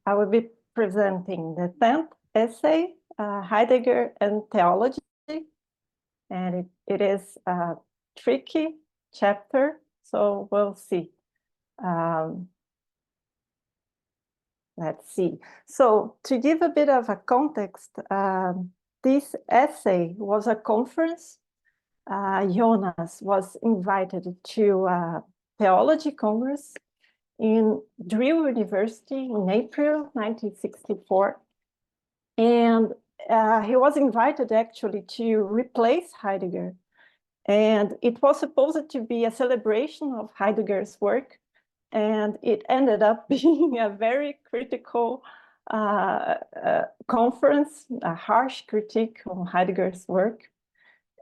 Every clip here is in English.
I will be presenting the 10th essay, Heidegger and Theology, and it is a tricky chapter, so we'll see. Let's see. So to give a bit of a context, this essay was a conference. Jonas was invited to a theology congress in Drew University in April 1964. And he was invited actually to replace Heidegger. And it was supposed to be a celebration of Heidegger's work. And it ended up being a very critical conference, a harsh critique on Heidegger's work.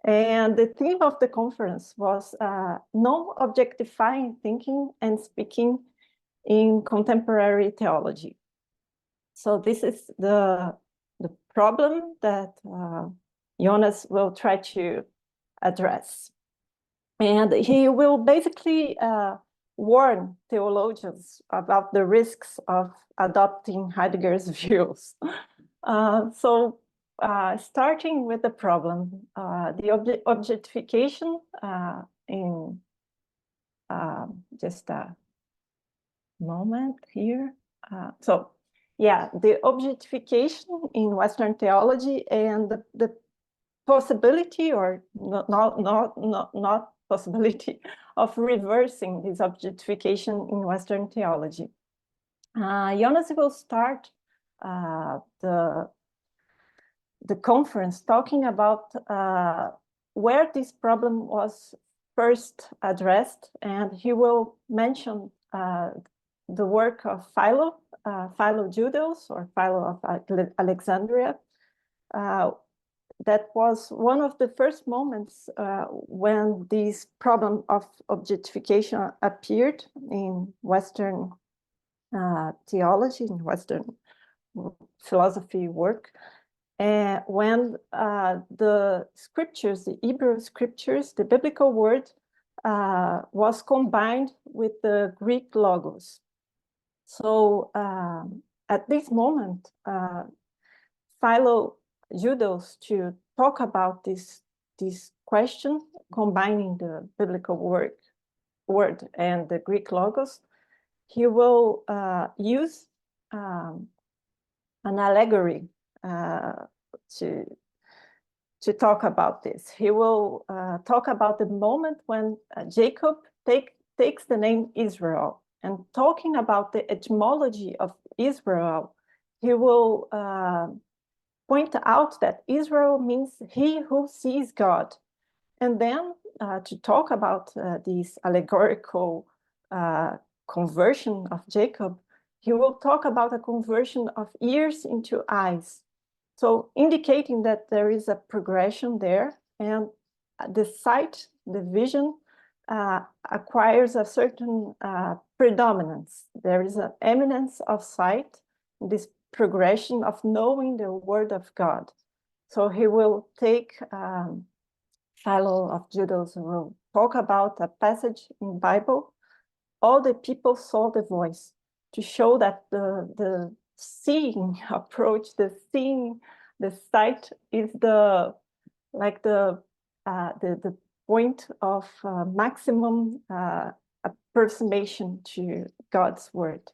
And the theme of the conference was non-objectifying thinking and speaking in contemporary theology. So this is the problem that Jonas will try to address. And he will basically warn theologians about the risks of adopting Heidegger's views. Starting with the problem, the objectification in just a moment here. The objectification in Western theology and the possibility or not possibility of reversing this objectification in Western theology. Jonas will start the conference talking about where this problem was first addressed, and he will mention the work of Philo Judeus, or Philo of Alexandria. That was one of the first moments when this problem of objectification appeared in Western theology, in Western philosophy work, when the scriptures, the Hebrew scriptures, the biblical word was combined with the Greek logos. So at this moment, Philo Judeus, to talk about this question, combining the biblical word and the Greek logos, he will use an allegory to talk about this. He will talk about the moment when Jacob takes the name Israel, and talking about the etymology of Israel, he will point out that Israel means he who sees God. And then to talk about this allegorical conversion of Jacob, he will talk about a conversion of ears into eyes. So indicating that there is a progression there, and the sight, the vision, acquires a certain predominance. There is an eminence of sight, this progression of knowing the word of God. So he will take Philo of Judeus, will talk about a passage in Bible, all the people saw the voice, to show that the seeing approach, the sight is the point of maximum approximation to God's word.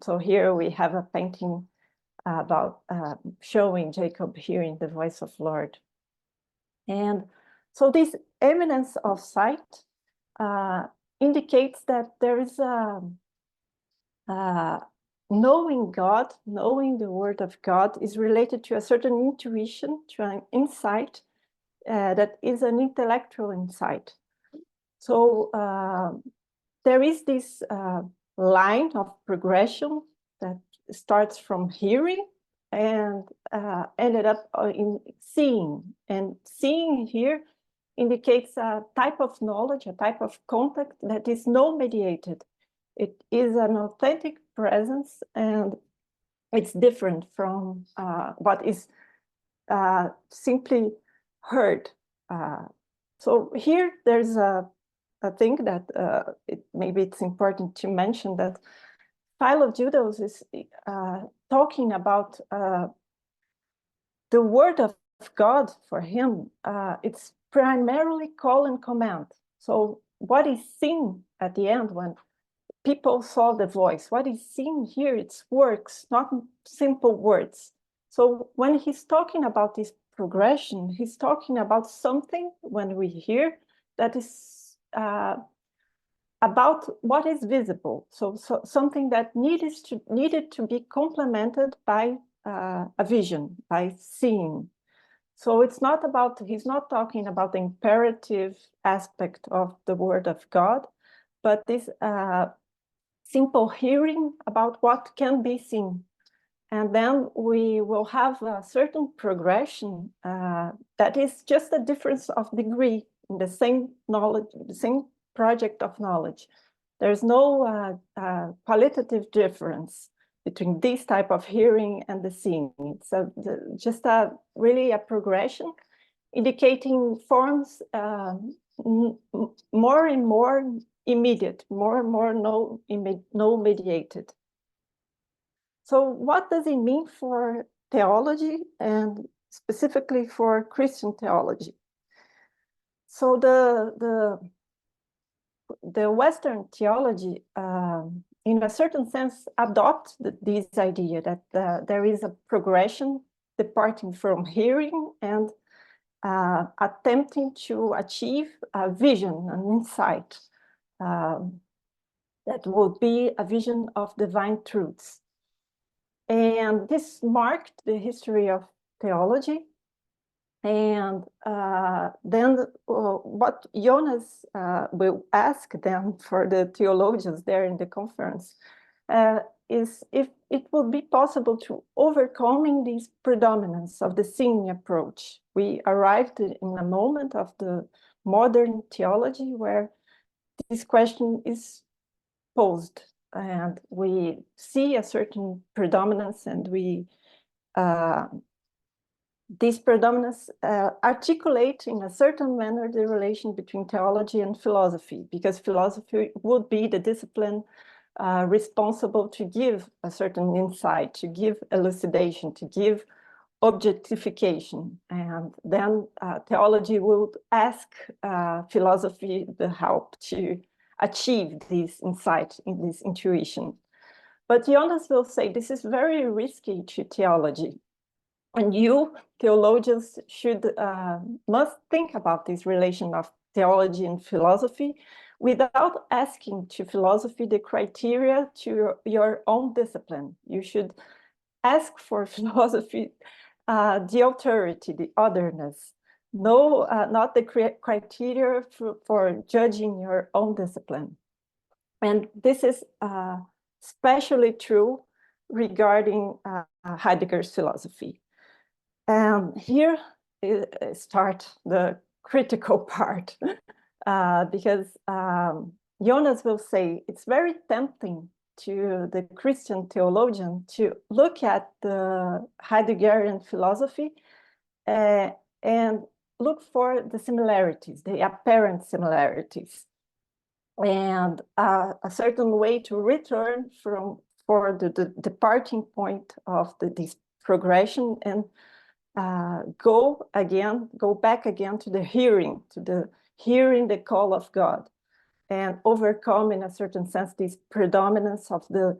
So here we have a painting about showing Jacob hearing the voice of Lord. And so this eminence of sight indicates that there is knowing God, knowing the word of God is related to a certain intuition, to an insight that is an intellectual insight. So there is this line of progression that starts from hearing and ended up in seeing. And seeing here indicates a type of knowledge, a type of contact that is no-mediated. It is an authentic presence, and it's different from what is simply heard. So here there's a thing that maybe it's important to mention, that Judas is talking about the word of God for him. It's primarily call and command. So what is seen at the end when people saw the voice, what is seen here, it's works, not simple words. So when he's talking about this progression, he's talking about something when we hear that is about what is visible. So something that needed to be complemented by a vision, by seeing. So it's not about, he's not talking about the imperative aspect of the word of God, but this simple hearing about what can be seen. And then we will have a certain progression that is just a difference of degree in the same knowledge, the same project of knowledge. There's no qualitative difference between this type of hearing and the seeing. It's just really a progression indicating forms more and more immediate, more and more no mediated. So what does it mean for theology and specifically for Christian theology? So the Western theology, in a certain sense, adopts this idea that there is a progression departing from hearing and attempting to achieve a vision, an insight that will be a vision of divine truths. And this marked the history of theology. And then what Jonas will ask them for the theologians there in the conference is if it would be possible to overcoming this predominance of the seeing approach. We arrived in a moment of the modern theology where this question is posed, and we see a certain predominance, and we this predominance articulate in a certain manner the relation between theology and philosophy, because philosophy would be the discipline responsible to give a certain insight, to give elucidation, to give objectification. And then theology would ask philosophy the help to achieve this insight, in this intuition. But Jonas will say this is very risky to theology. And you, theologians, must think about this relation of theology and philosophy without asking to philosophy the criteria to your own discipline. You should ask for philosophy the authority, the otherness. No, not the criteria for judging your own discipline. And this is especially true regarding Heidegger's philosophy. And here start the critical part, because Jonas will say it's very tempting to the Christian theologian to look at the Heideggerian philosophy and look for the similarities, the apparent similarities, and a certain way to return for the departing point of this progression and go back again to the hearing the call of God, and overcome in a certain sense this predominance of the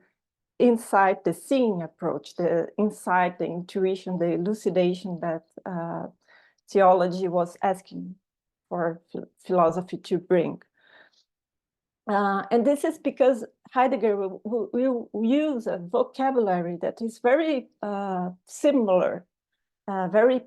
insight, the seeing approach, the insight, the intuition, the elucidation that theology was asking for philosophy to bring. And this is because Heidegger will use a vocabulary that is very similar, very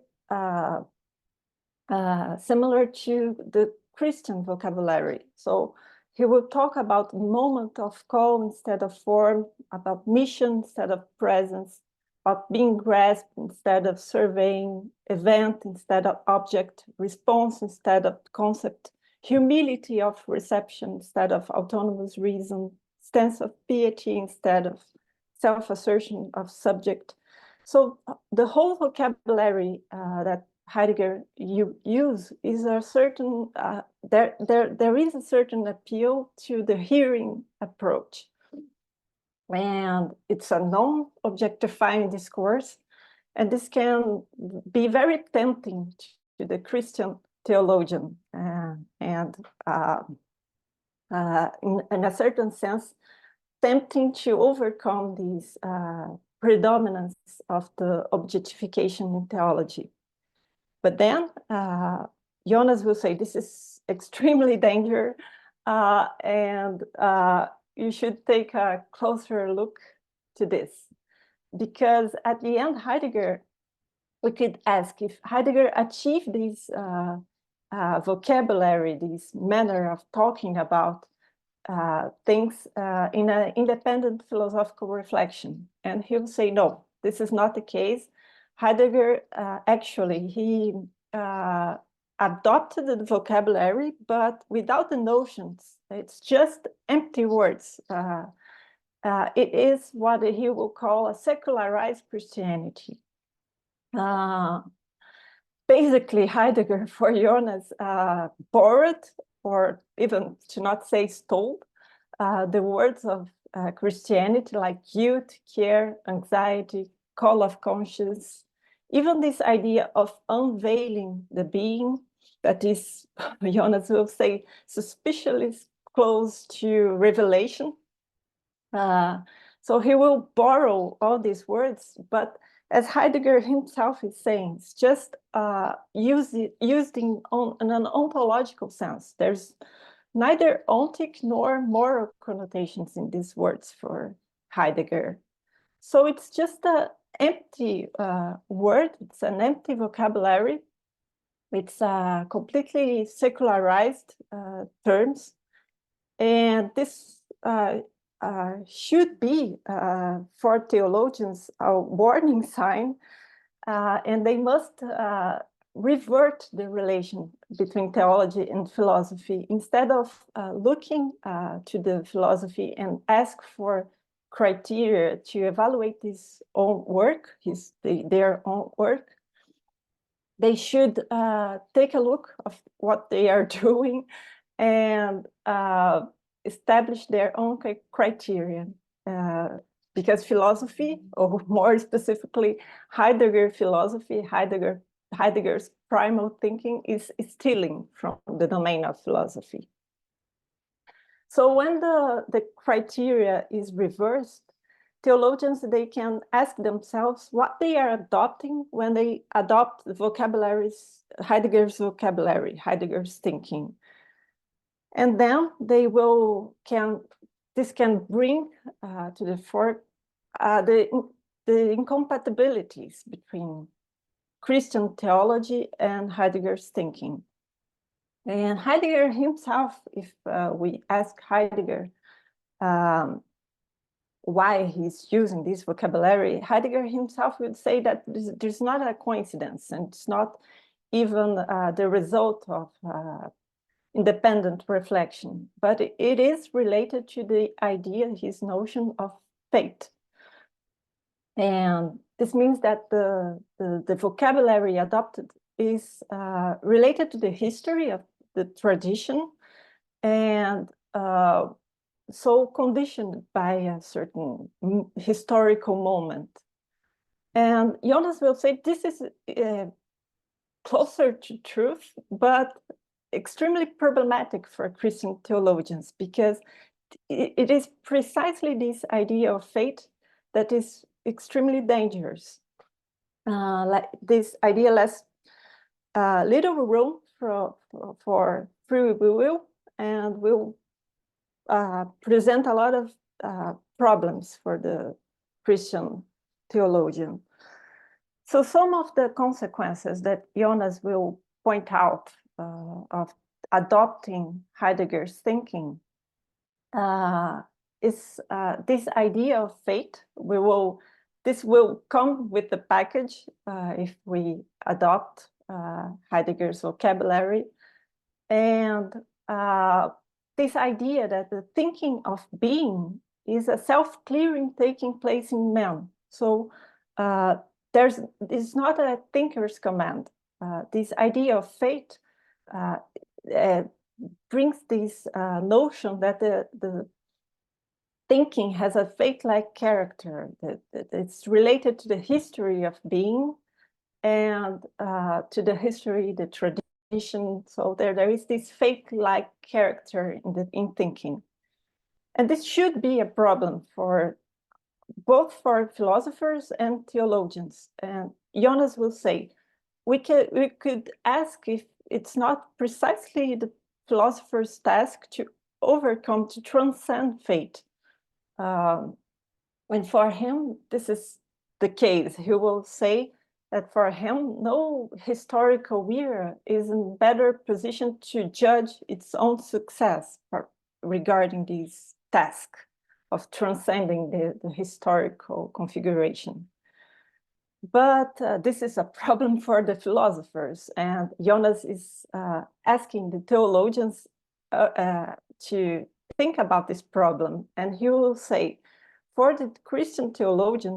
similar to the Christian vocabulary. So he will talk about moment of call instead of form, about mission instead of presence, about being grasped instead of surveying, event instead of object, response instead of concept, humility of reception instead of autonomous reason, stance of piety instead of self-assertion of subject. So the whole vocabulary that Heidegger use is a certain, there is a certain appeal to the hearing approach. and it's a non-objectifying discourse, and this can be very tempting to the Christian theologian, and in a certain sense, tempting to overcome this predominance of the objectification in theology. But then Jonas will say this is extremely dangerous, and you should take a closer look to this. Because at the end, Heidegger, we could ask if Heidegger achieved this vocabulary, this manner of talking about things in an independent philosophical reflection. And he'll say, no, this is not the case. Heidegger, actually, he adopted the vocabulary, but without the notions. It's just empty words. It is what he will call a secularized Christianity. Basically, Heidegger, for Jonas, borrowed, or even to not say stole, the words of Christianity, like guilt, care, anxiety, call of conscience, even this idea of unveiling the being that is, Jonas will say, suspiciously close to revelation. So he will borrow all these words, but as Heidegger himself is saying, it's just used in an ontological sense. There's neither ontic nor moral connotations in these words for Heidegger. So it's just an empty word, it's an empty vocabulary. It's completely secularized terms. And this should be, for theologians, a warning sign, and they must revert the relation between theology and philosophy instead of looking to the philosophy and ask for criteria to evaluate his own work, their own work. They should take a look of what they are doing and establish their own criteria. Because philosophy, or more specifically, Heidegger philosophy, Heidegger's primal thinking is stealing from the domain of philosophy. So when the criteria is reversed, theologians, they can ask themselves what they are adopting when they adopt the vocabularies, Heidegger's vocabulary, Heidegger's thinking. And then they this can bring to the fore the incompatibilities between Christian theology and Heidegger's thinking. And Heidegger himself, if we ask Heidegger why he's using this vocabulary, Heidegger himself would say that there's not a coincidence, and it's not even the result of independent reflection, but it is related to the idea, his notion of fate. And this means that the vocabulary adopted is related to the history of the tradition, and so conditioned by a certain historical moment. And Jonas will say this is closer to truth, but extremely problematic for Christian theologians, because it is precisely this idea of fate that is extremely dangerous. Like this idea lets little room for free will, and will present a lot of problems for the Christian theologian. So some of the consequences that Jonas will point out of adopting Heidegger's thinking is this idea of fate. This will come with the package if we adopt Heidegger's vocabulary, and this idea that the thinking of being is a self-clearing taking place in man. So it's not a thinker's command. This idea of fate brings this notion that thinking has a fate-like character, that it's related to the history of being and to the history, the tradition. So there is this fate-like character in thinking. And this should be a problem for both for philosophers and theologians. And Jonas will say, we could ask if it's not precisely the philosopher's task to overcome, to transcend fate. And for him, this is the case. He will say that for him, no historical era is in better position to judge its own success regarding this task of transcending the historical configuration. But this is a problem for the philosophers, and Jonas is asking the theologians to think about this problem, and he will say, for the Christian theologian,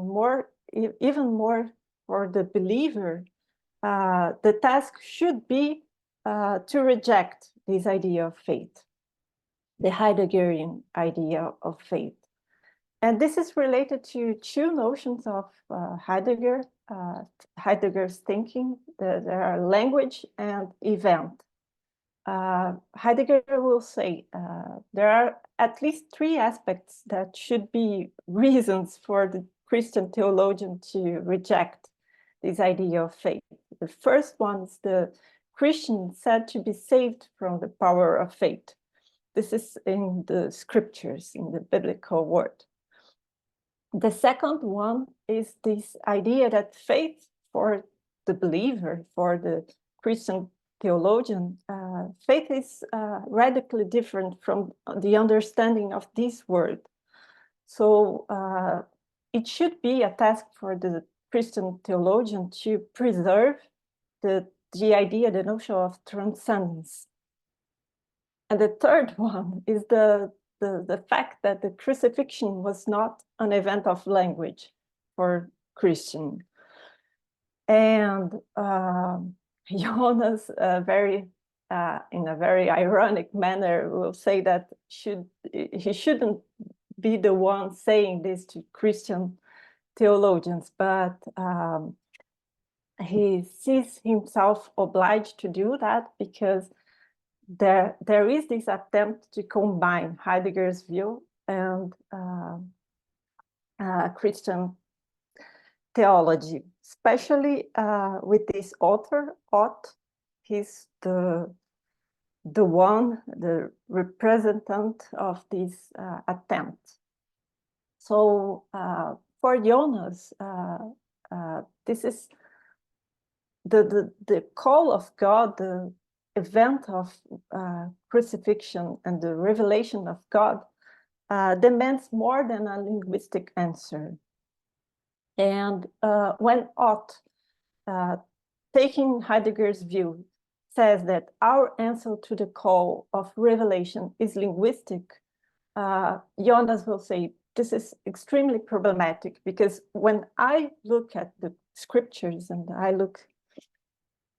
even more for the believer, the task should be to reject this idea of fate, the Heideggerian idea of fate. And this is related to two notions of Heidegger's thinking. There are language and event. Heidegger will say there are at least three aspects that should be reasons for the Christian theologian to reject this idea of fate. The first one is the Christian said to be saved from the power of fate. This is in the scriptures, in the biblical word. The second one is this idea that faith for the believer, for the Christian theologian, faith is radically different from the understanding of this word. So it should be a task for the Christian theologian to preserve the idea, the notion of transcendence. And the third one is the fact that the crucifixion was not an event of language for Christian. And Jonas, in a very ironic manner, will say that he shouldn't be the one saying this to Christian theologians, but he sees himself obliged to do that because there is this attempt to combine Heidegger's view and Christian theology, especially with this author, Ott. He's the representative of this attempt. So for Jonas, this is the call of God, the event of crucifixion and the revelation of God demands more than a linguistic answer. And when Ott, taking Heidegger's view, says that our answer to the call of revelation is linguistic, Jonas will say this is extremely problematic, because when I look at the scriptures and I look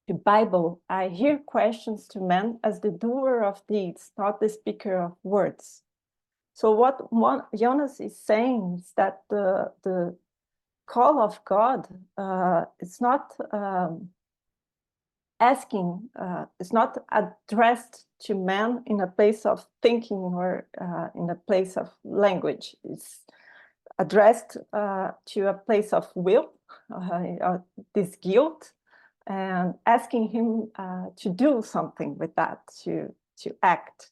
the Bible, I hear questions to man as the doer of deeds, not the speaker of words. So what Jonas is saying is that the call of God is not it's not addressed to man in a place of thinking or in a place of language. It's addressed to a place of will, this guilt, and asking him to do something with that, to act.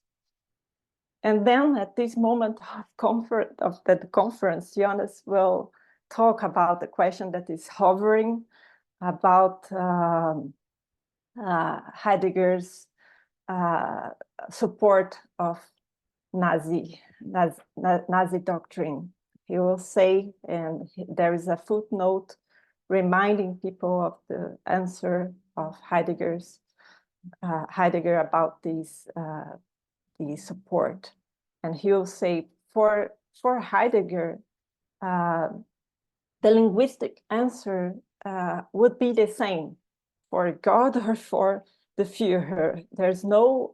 And then at this moment of the conference, Jonas will talk about the question that is hovering about Heidegger's support of Nazi doctrine. He will say, and there is a footnote reminding people of the answer of Heidegger about these support. And he will say, for Heidegger, the linguistic answer would be the same for God or for the Führer. There's no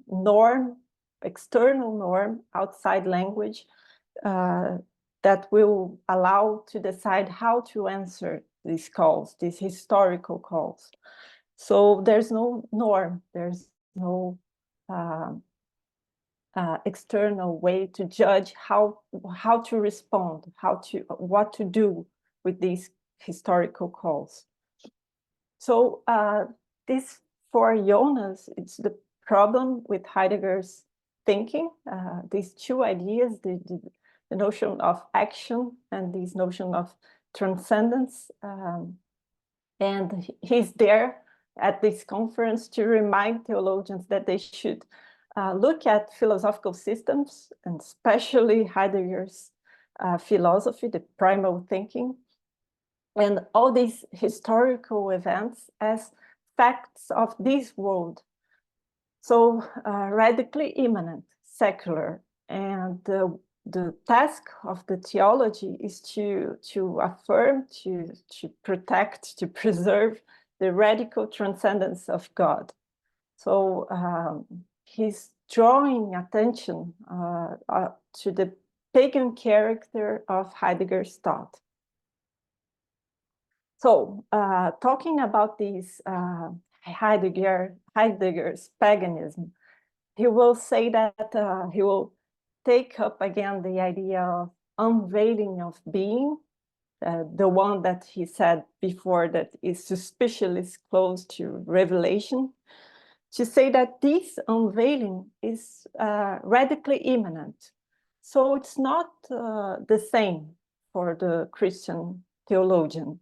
norm, external norm outside language that will allow to decide how to answer these calls, these historical calls. So there's no norm, there's no external way to judge how to respond, what to do with these historical calls. So this, for Jonas, it's the problem with Heidegger's thinking. These two ideas, the notion of action and this notion of transcendence. And he's there at this conference to remind theologians that they should look at philosophical systems, and especially Heidegger's philosophy, the primal thinking, and all these historical events as facts of this world. So radically immanent, secular, and the task of the theology is to affirm, to protect, to preserve the radical transcendence of God. So he's drawing attention to the pagan character of Heidegger's thought. So talking about these Heidegger's paganism, he will say that he will take up again the idea of unveiling of being, the one that he said before that is suspiciously close to revelation, to say that this unveiling is radically immanent. So it's not the same for the Christian theologian.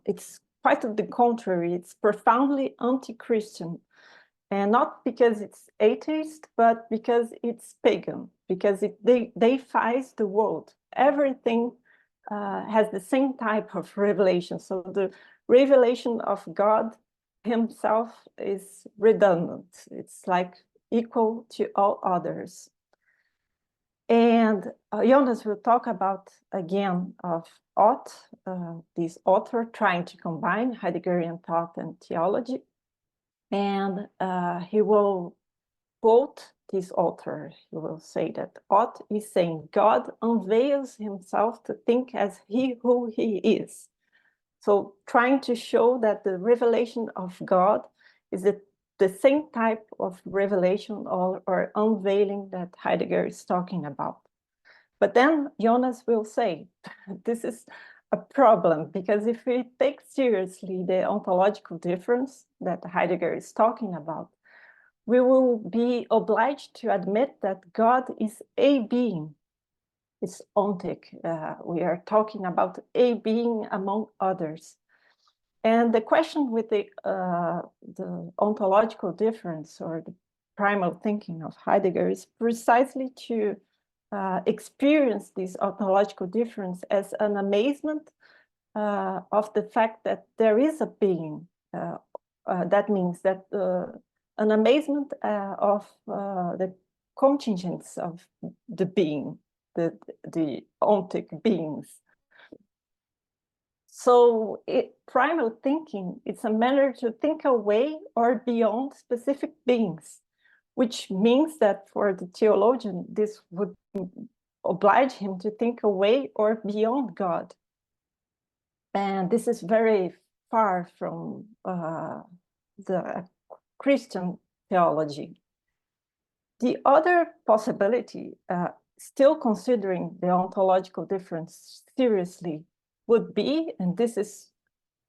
It's quite the contrary. It's profoundly anti-Christian. And not because it's atheist, but because it's pagan, because it deifies the world. Everything has the same type of revelation. So the revelation of God himself is redundant. It's like equal to all others. And Jonas will talk about, again, of Ott, this author trying to combine Heideggerian thought and theology. And he will quote this author. He will say that Ott is saying, God unveils himself to think as who he is. So trying to show that the revelation of God is the same type of revelation or unveiling that Heidegger is talking about. But then Jonas will say, this is a problem, because if we take seriously the ontological difference that Heidegger is talking about, we will be obliged to admit that God is a being. It's ontic. We are talking about a being among others. And the question with the ontological difference or the primal thinking of Heidegger is precisely to experience this ontological difference as an amazement of the fact that there is a being. That means that an amazement of the contingents of the being, the ontic beings. So primal thinking, it's a manner to think away or beyond specific beings, which means that for the theologian, this would oblige him to think away or beyond God. And this is very far from the Christian theology. The other possibility, still considering the ontological difference seriously, would be, and this is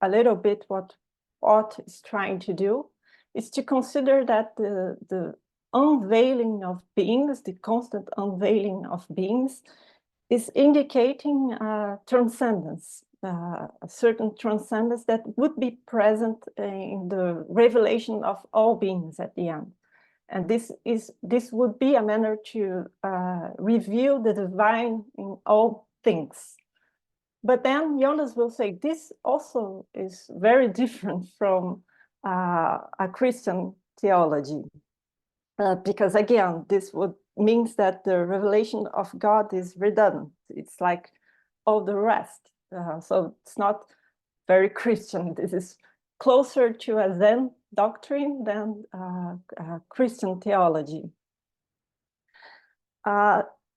a little bit what Ott is trying to do, is to consider that the unveiling of beings, the constant unveiling of beings, is indicating transcendence, a certain transcendence that would be present in the revelation of all beings at the end. And this would be a manner to reveal the divine in all things. But then Jonas will say this also is very different from a Christian theology. Because again, this means that the revelation of God is redundant. It's like all the rest. So it's not very Christian. This is closer to a Zen doctrine than Christian theology.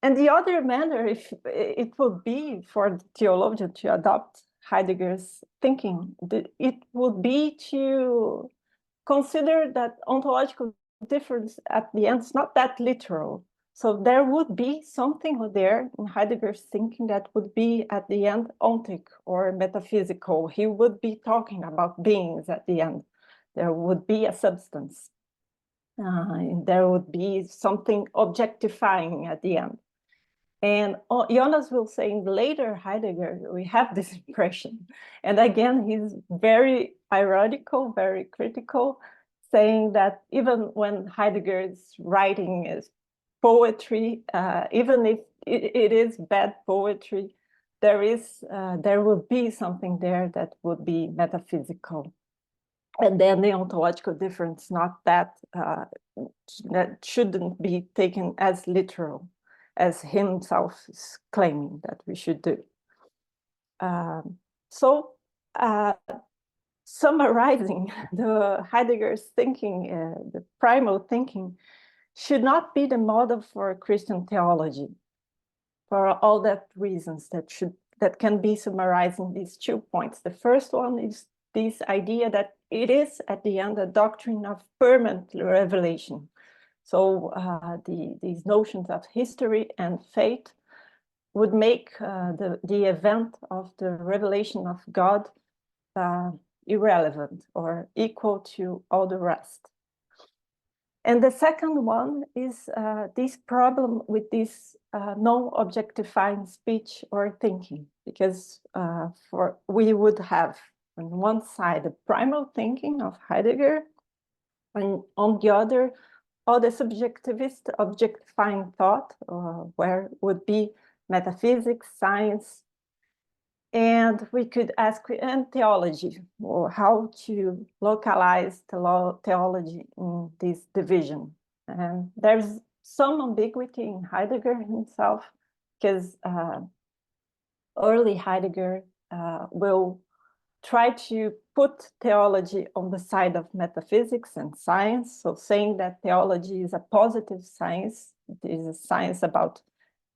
And the other manner, if it would be for the theologian to adopt Heidegger's thinking, it would be to consider that ontological difference at the end is not that literal. So there would be something there in Heidegger's thinking that would be at the end ontic or metaphysical. He would be talking about beings at the end. There would be a substance. There would be something objectifying at the end. And Jonas will say in later Heidegger, we have this impression. And again, he's very ironical, very critical, saying that even when Heidegger's writing is poetry, even if it is bad poetry, there will be something there that would be metaphysical. And then the ontological difference, not that shouldn't be taken as literal as himself is claiming that we should do. Summarizing the Heidegger's thinking, the primal thinking, should not be the model for Christian theology, for all that reasons that can be summarized in these 2 points. The first one is this idea that it is at the end a doctrine of permanent revelation. So these notions of history and fate would make the event of the revelation of God irrelevant or equal to all the rest. And the second one is this problem with this non-objectifying speech or thinking, because we would have on one side the primal thinking of Heidegger, and on the other, all the subjectivist objectifying thought, where would be metaphysics, science, and we could ask, and theology, or how to localize theology in this division. And there's some ambiguity in Heidegger himself, because early Heidegger will try to put theology on the side of metaphysics and science, so saying that theology is a positive science, it is a science about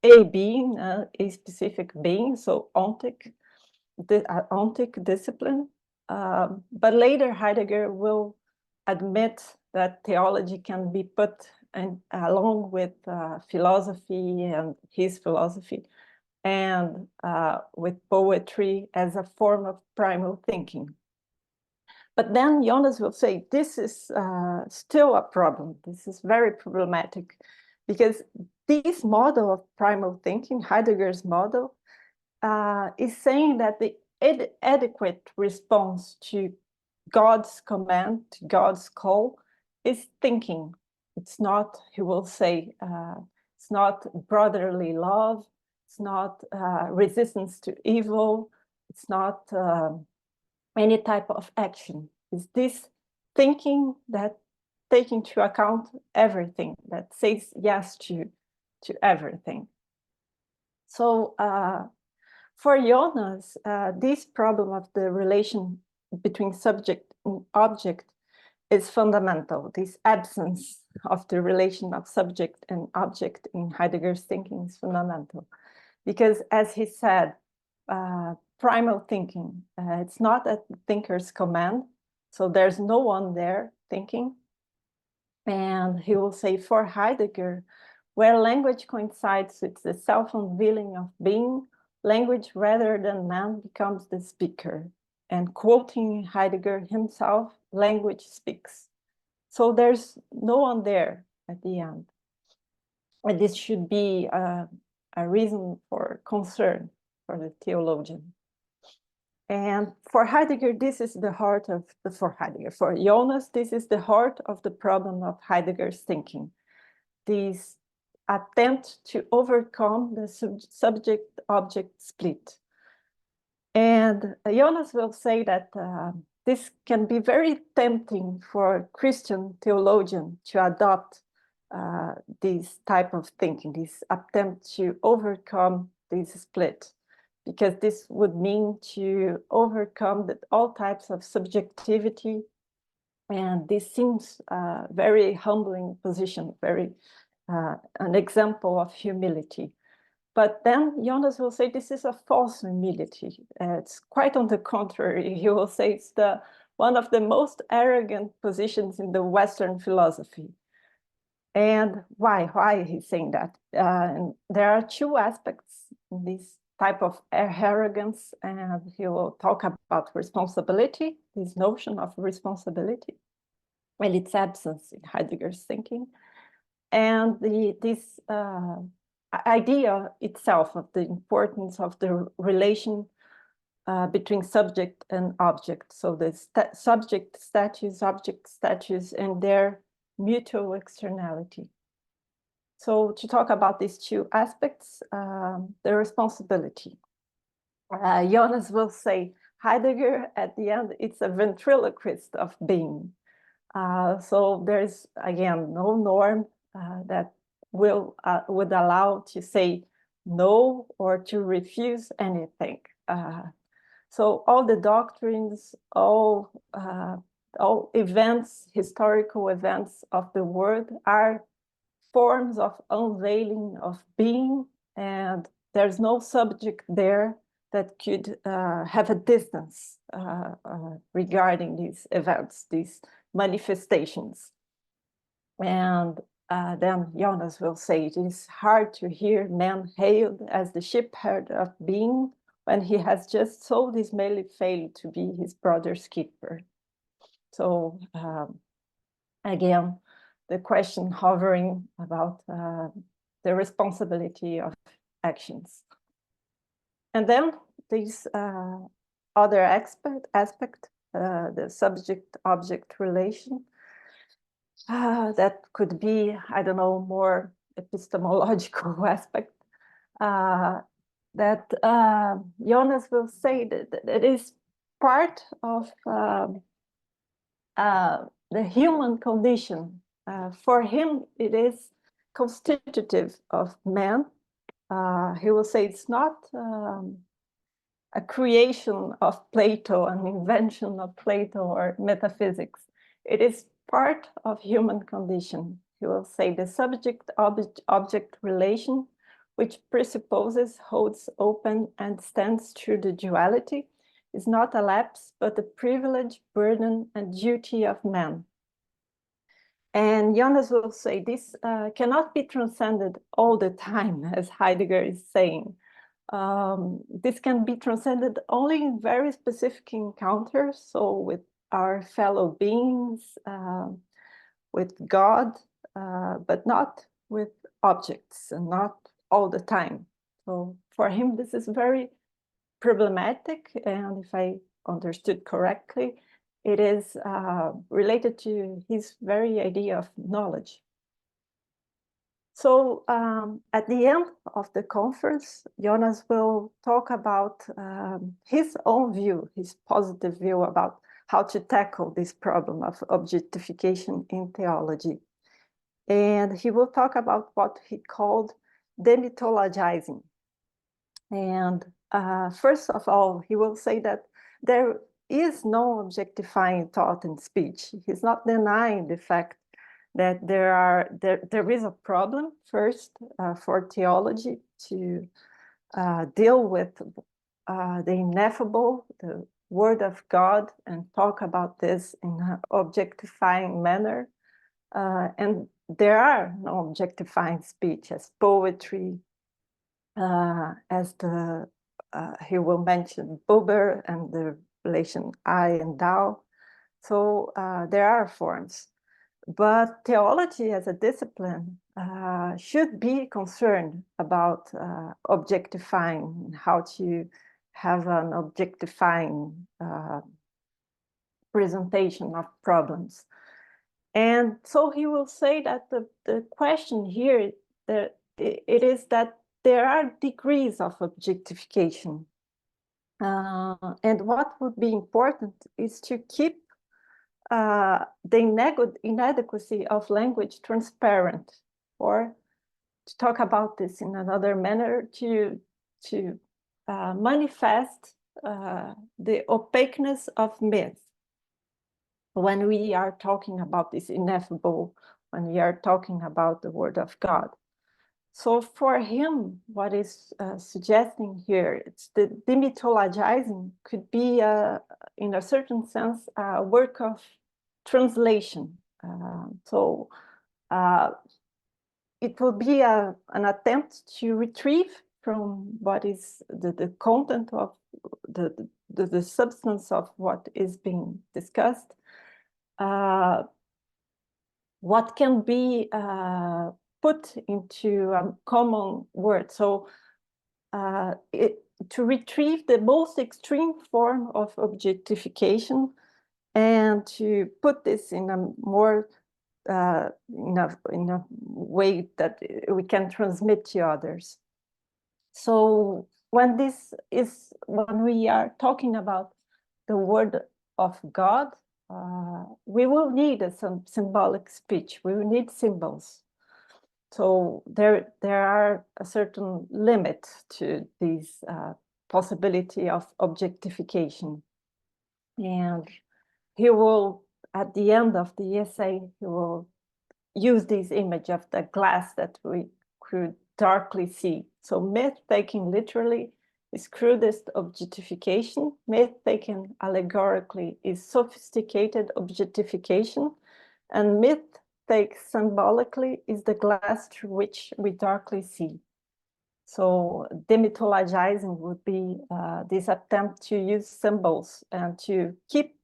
a being, a specific being, so ontic discipline. But later Heidegger will admit that theology can be put along with philosophy and his philosophy, and with poetry as a form of primal thinking. But then Jonas will say, this is still a problem. This is very problematic, because this model of primal thinking, Heidegger's model, is saying that the adequate response to God's command, to God's call, is thinking. It's not, he will say, it's not brotherly love, it's not resistance to evil, it's not any type of action. It's this thinking that takes into account everything, that says yes to everything. So for Jonas, this problem of the relation between subject and object is fundamental. This absence of the relation of subject and object in Heidegger's thinking is fundamental. Because as he said, primal thinking, it's not at the thinker's command, so there's no one there thinking. And he will say, for Heidegger, where language coincides with the self-unveiling of being, language rather than man becomes the speaker. And quoting Heidegger himself, language speaks. So there's no one there at the end. And this should be a reason for concern for the theologian. And for Heidegger, this is the heart of for Jonas, this is the heart of the problem of Heidegger's thinking. This attempt to overcome the subject-object split. And Jonas will say that this can be very tempting for Christian theologian to adopt this type of thinking, this attempt to overcome this split, because this would mean to overcome all types of subjectivity. And this seems a very humbling position, very an example of humility. But then Jonas will say this is a false humility. It's quite on the contrary. He will say it's one of the most arrogant positions in the Western philosophy. And why? Why he's saying that? And there are two aspects in this type of arrogance, and he will talk about responsibility, this notion of responsibility, and its absence in Heidegger's thinking, and this idea itself of the importance of the relation between subject and object. So the subject status, object status, and their mutual externality. So to talk about these two aspects, the responsibility. Jonas will say, Heidegger, at the end, it's a ventriloquist of being. So there's, again, no norm that would allow to say no or to refuse anything. So all the doctrines, all events, historical events of the world are forms of unveiling of being, and there's no subject there that could have a distance regarding these events, these manifestations. And then Jonas will say it is hard to hear man hailed as the shepherd of being when he has just so dismally failed to be his brother's keeper. So again, the question hovering about the responsibility of actions. And then this other aspect, the subject-object relation, that could be, I don't know, more epistemological aspect, that Jonas will say that it is part of the human condition. For him, it is constitutive of man. He will say it's not a creation of Plato, an invention of Plato or metaphysics. It is part of human condition. He will say the subject-object relation, which presupposes, holds open, and stands through the duality, is not a lapse, but a privilege, burden, and duty of man. And Jonas will say this cannot be transcended all the time, as Heidegger is saying. This can be transcended only in very specific encounters, so with our fellow beings, with God, but not with objects, and not all the time. So for him, this is very problematic, and if I understood correctly, it is related to his very idea of knowledge. So at the end of the conference, Jonas will talk about his own view, his positive view about how to tackle this problem of objectification in theology. And he will talk about what he called demythologizing. And first of all, he will say that there is no objectifying thought and speech. He's not denying the fact that there is a problem first for theology to deal with the ineffable, the word of God, and talk about this in an objectifying manner. And there are no objectifying speech as poetry, as he will mention Buber and the relation I and thou. So there are forms. But theology as a discipline should be concerned about objectifying, how to have an objectifying presentation of problems. And so he will say that the question here, it is that there are degrees of objectification. And what would be important is to keep the inadequacy of language transparent, or to talk about this in another manner, to manifest the opaqueness of myth when we are talking about this ineffable when we are talking about the Word of God. So for him, what is suggesting here, it's the demythologizing could be, in a certain sense, a work of translation. So it will be an attempt to retrieve from what is the content of the substance of what is being discussed, what can be put into a common word. So to retrieve the most extreme form of objectification and to put this in a more in a way that we can transmit to others. So when we are talking about the word of God, we will need some symbolic speech. We will need symbols. So there are a certain limit to this possibility of objectification. And he will, at the end of the essay, he will use this image of the glass that we could darkly see. So myth taken literally is crudest objectification. Myth taken allegorically is sophisticated objectification. And myth taken symbolically is the glass through which we darkly see. So demythologizing would be this attempt to use symbols and to keep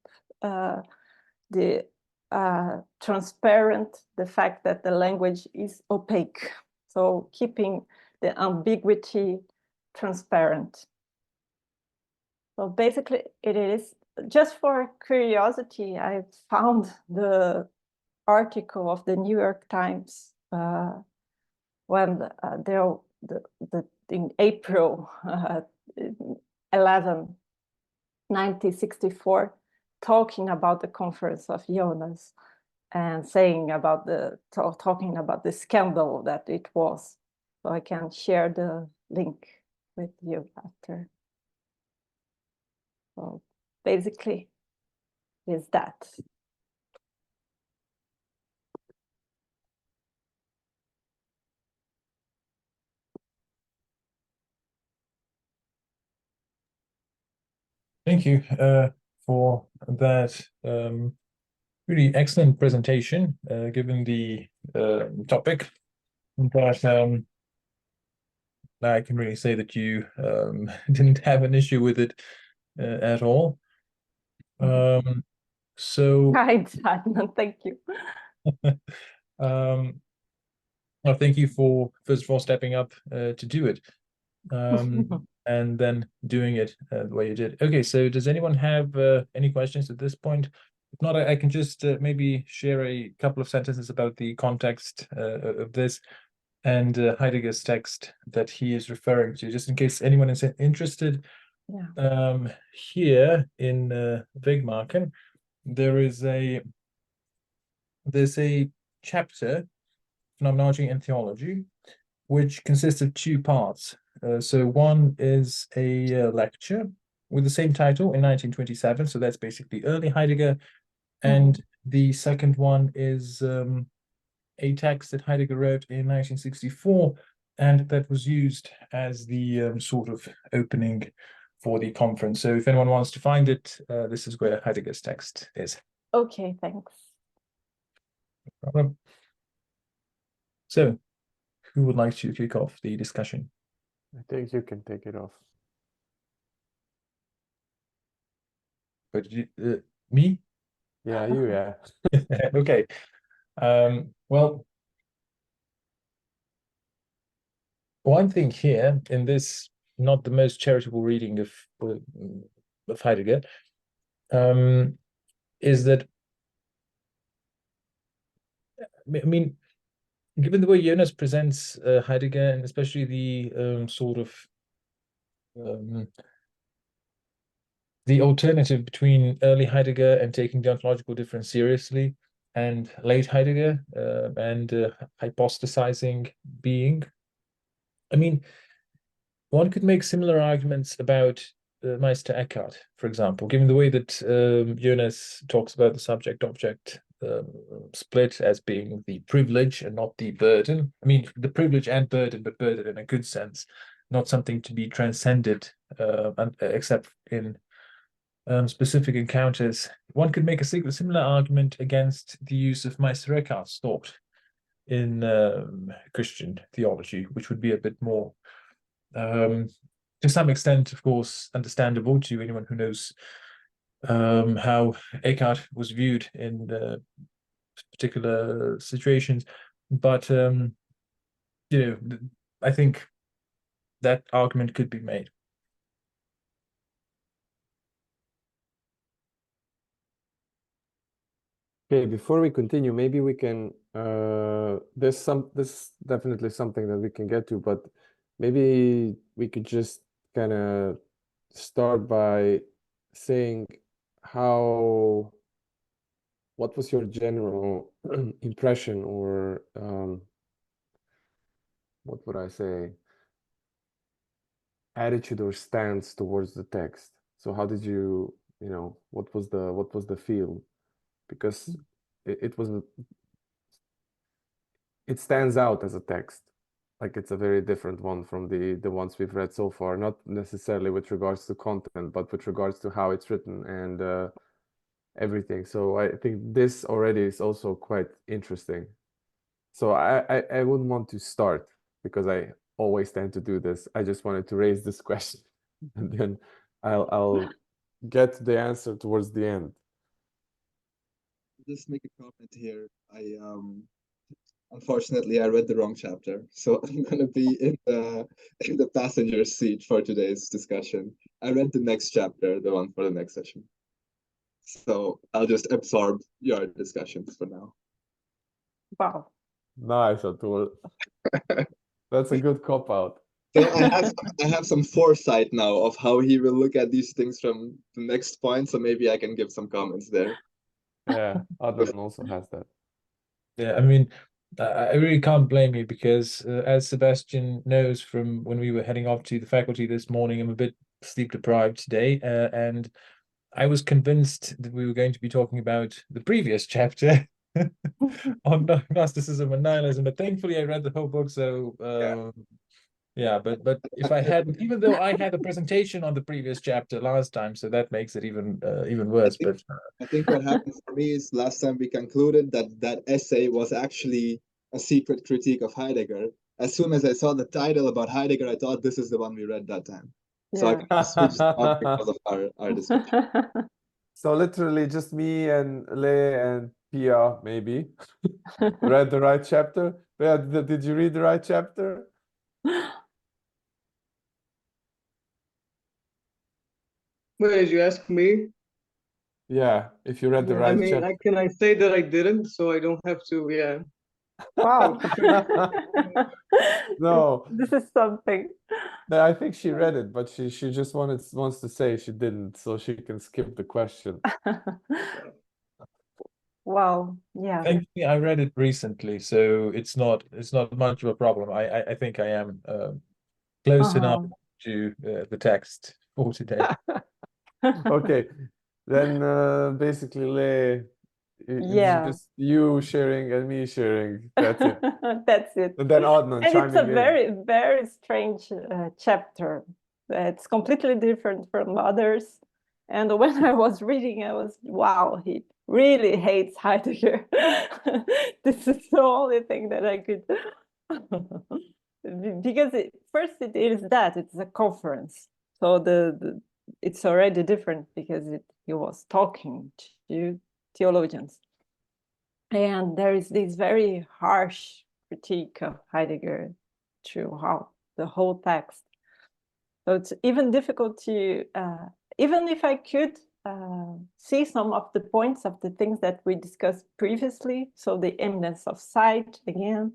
the transparent, the fact that the language is opaque. So keeping the ambiguity transparent. So basically it is, just for curiosity, I found the article of the New York Times when in April 11, 1964, talking about the conference of Jonas and saying about talking about the scandal that it was. So I can share the link with you after. So basically is that. Thank you for that really excellent presentation, given the topic. But I can really say that you didn't have an issue with it at all. So Kind, thank you. well, thank you for, first of all, stepping up to do it. And then doing it the way you did. Okay, so does anyone have any questions at this point? If not, I can just maybe share a couple of sentences about the context of this and Heidegger's text that he is referring to, just in case anyone is interested. Yeah. Here in Wegmarken, there's a chapter, Phenomenology and Theology, which consists of two parts. So one is a lecture with the same title in 1927. So that's basically early Heidegger. And the second one is a text that Heidegger wrote in 1964, and that was used as the sort of opening for the conference. So if anyone wants to find it, this is where Heidegger's text is. Okay, thanks. No problem. So who would like to kick off the discussion? I think you can take it off. But me? Yeah, you, yeah. Okay. Well, one thing here in this, not the most charitable reading of Heidegger, is that, I mean, given the way Jonas presents Heidegger, and especially the sort of the alternative between early Heidegger and taking the ontological difference seriously, and late Heidegger and hypostasizing being. I mean, one could make similar arguments about Meister Eckhart, for example, given the way that Jonas talks about the subject-object split as being the privilege and not the burden. I mean, the privilege and burden, but burden in a good sense, not something to be transcended, except in specific encounters. One could make a similar argument against the use of Meister Eckhart's thought in Christian theology, which would be a bit more, to some extent, of course, understandable to anyone who knows how Eckhart was viewed in particular situations. But I think that argument could be made. Okay, before we continue, maybe we can this definitely something that we can get to, but maybe we could just kind of start by saying what was your general impression, or what would I say, attitude or stance towards the text? So how did you know, what was the feel? Because it stands out as a text, like it's a very different one from the ones we've read so far, not necessarily with regards to content, but with regards to how it's written and everything. So I think this already is also quite interesting. So I wouldn't want to start, because I always tend to do this. I just wanted to raise this question, and then I'll get the answer towards the end. Just make a comment here. Unfortunately, I read the wrong chapter, so I'm gonna be in the passenger seat for today's discussion. I read the next chapter, the one for the next session. So I'll just absorb your discussions for now. Wow. Nice, Atul. That's a good cop out. So I have some foresight now of how he will look at these things from the next point, so maybe I can give some comments there. Yeah, Adnan also has that. Yeah, I mean, I really can't blame you, because as Sebastian knows from when we were heading off to the faculty this morning, I'm a bit sleep deprived today, and I was convinced that we were going to be talking about the previous chapter on Gnosticism and nihilism, but thankfully I read the whole book, so yeah, but if I hadn't, even though I had a presentation on the previous chapter last time, so that makes it even worse. I think what happened for me is last time we concluded that essay was actually a secret critique of Heidegger. As soon as I saw the title about Heidegger, I thought this is the one we read that time. So Yeah. I switched on because of our discussion. So literally just me and Le and Pia maybe read the right chapter. Yeah, did you read the right chapter? Wait, did you ask me? Yeah, if you read the I right mean, chapter. can I say that I didn't, so I don't have to? Yeah. Wow. No. This is something. No, I think she read it, but she just wants to say she didn't, so she can skip the question. Wow. Yeah. Thankfully, I read it recently, so it's not much of a problem. I think I am close enough to the text for today. Okay, then basically, Le, Yeah. it's just you sharing and me sharing. That's it. That's it. And then Adnan And chiming it's a in. very, very strange chapter. It's completely different from others. And when I was reading, I was, wow, he really hates Heidegger. This is the only thing that I could, because first it is that it's a conference. So it's already different because he was talking to theologians. And there is this very harsh critique of Heidegger throughout the whole text. So it's even difficult to, even if I could see some of the points of the things that we discussed previously, so the immanence of sight, again,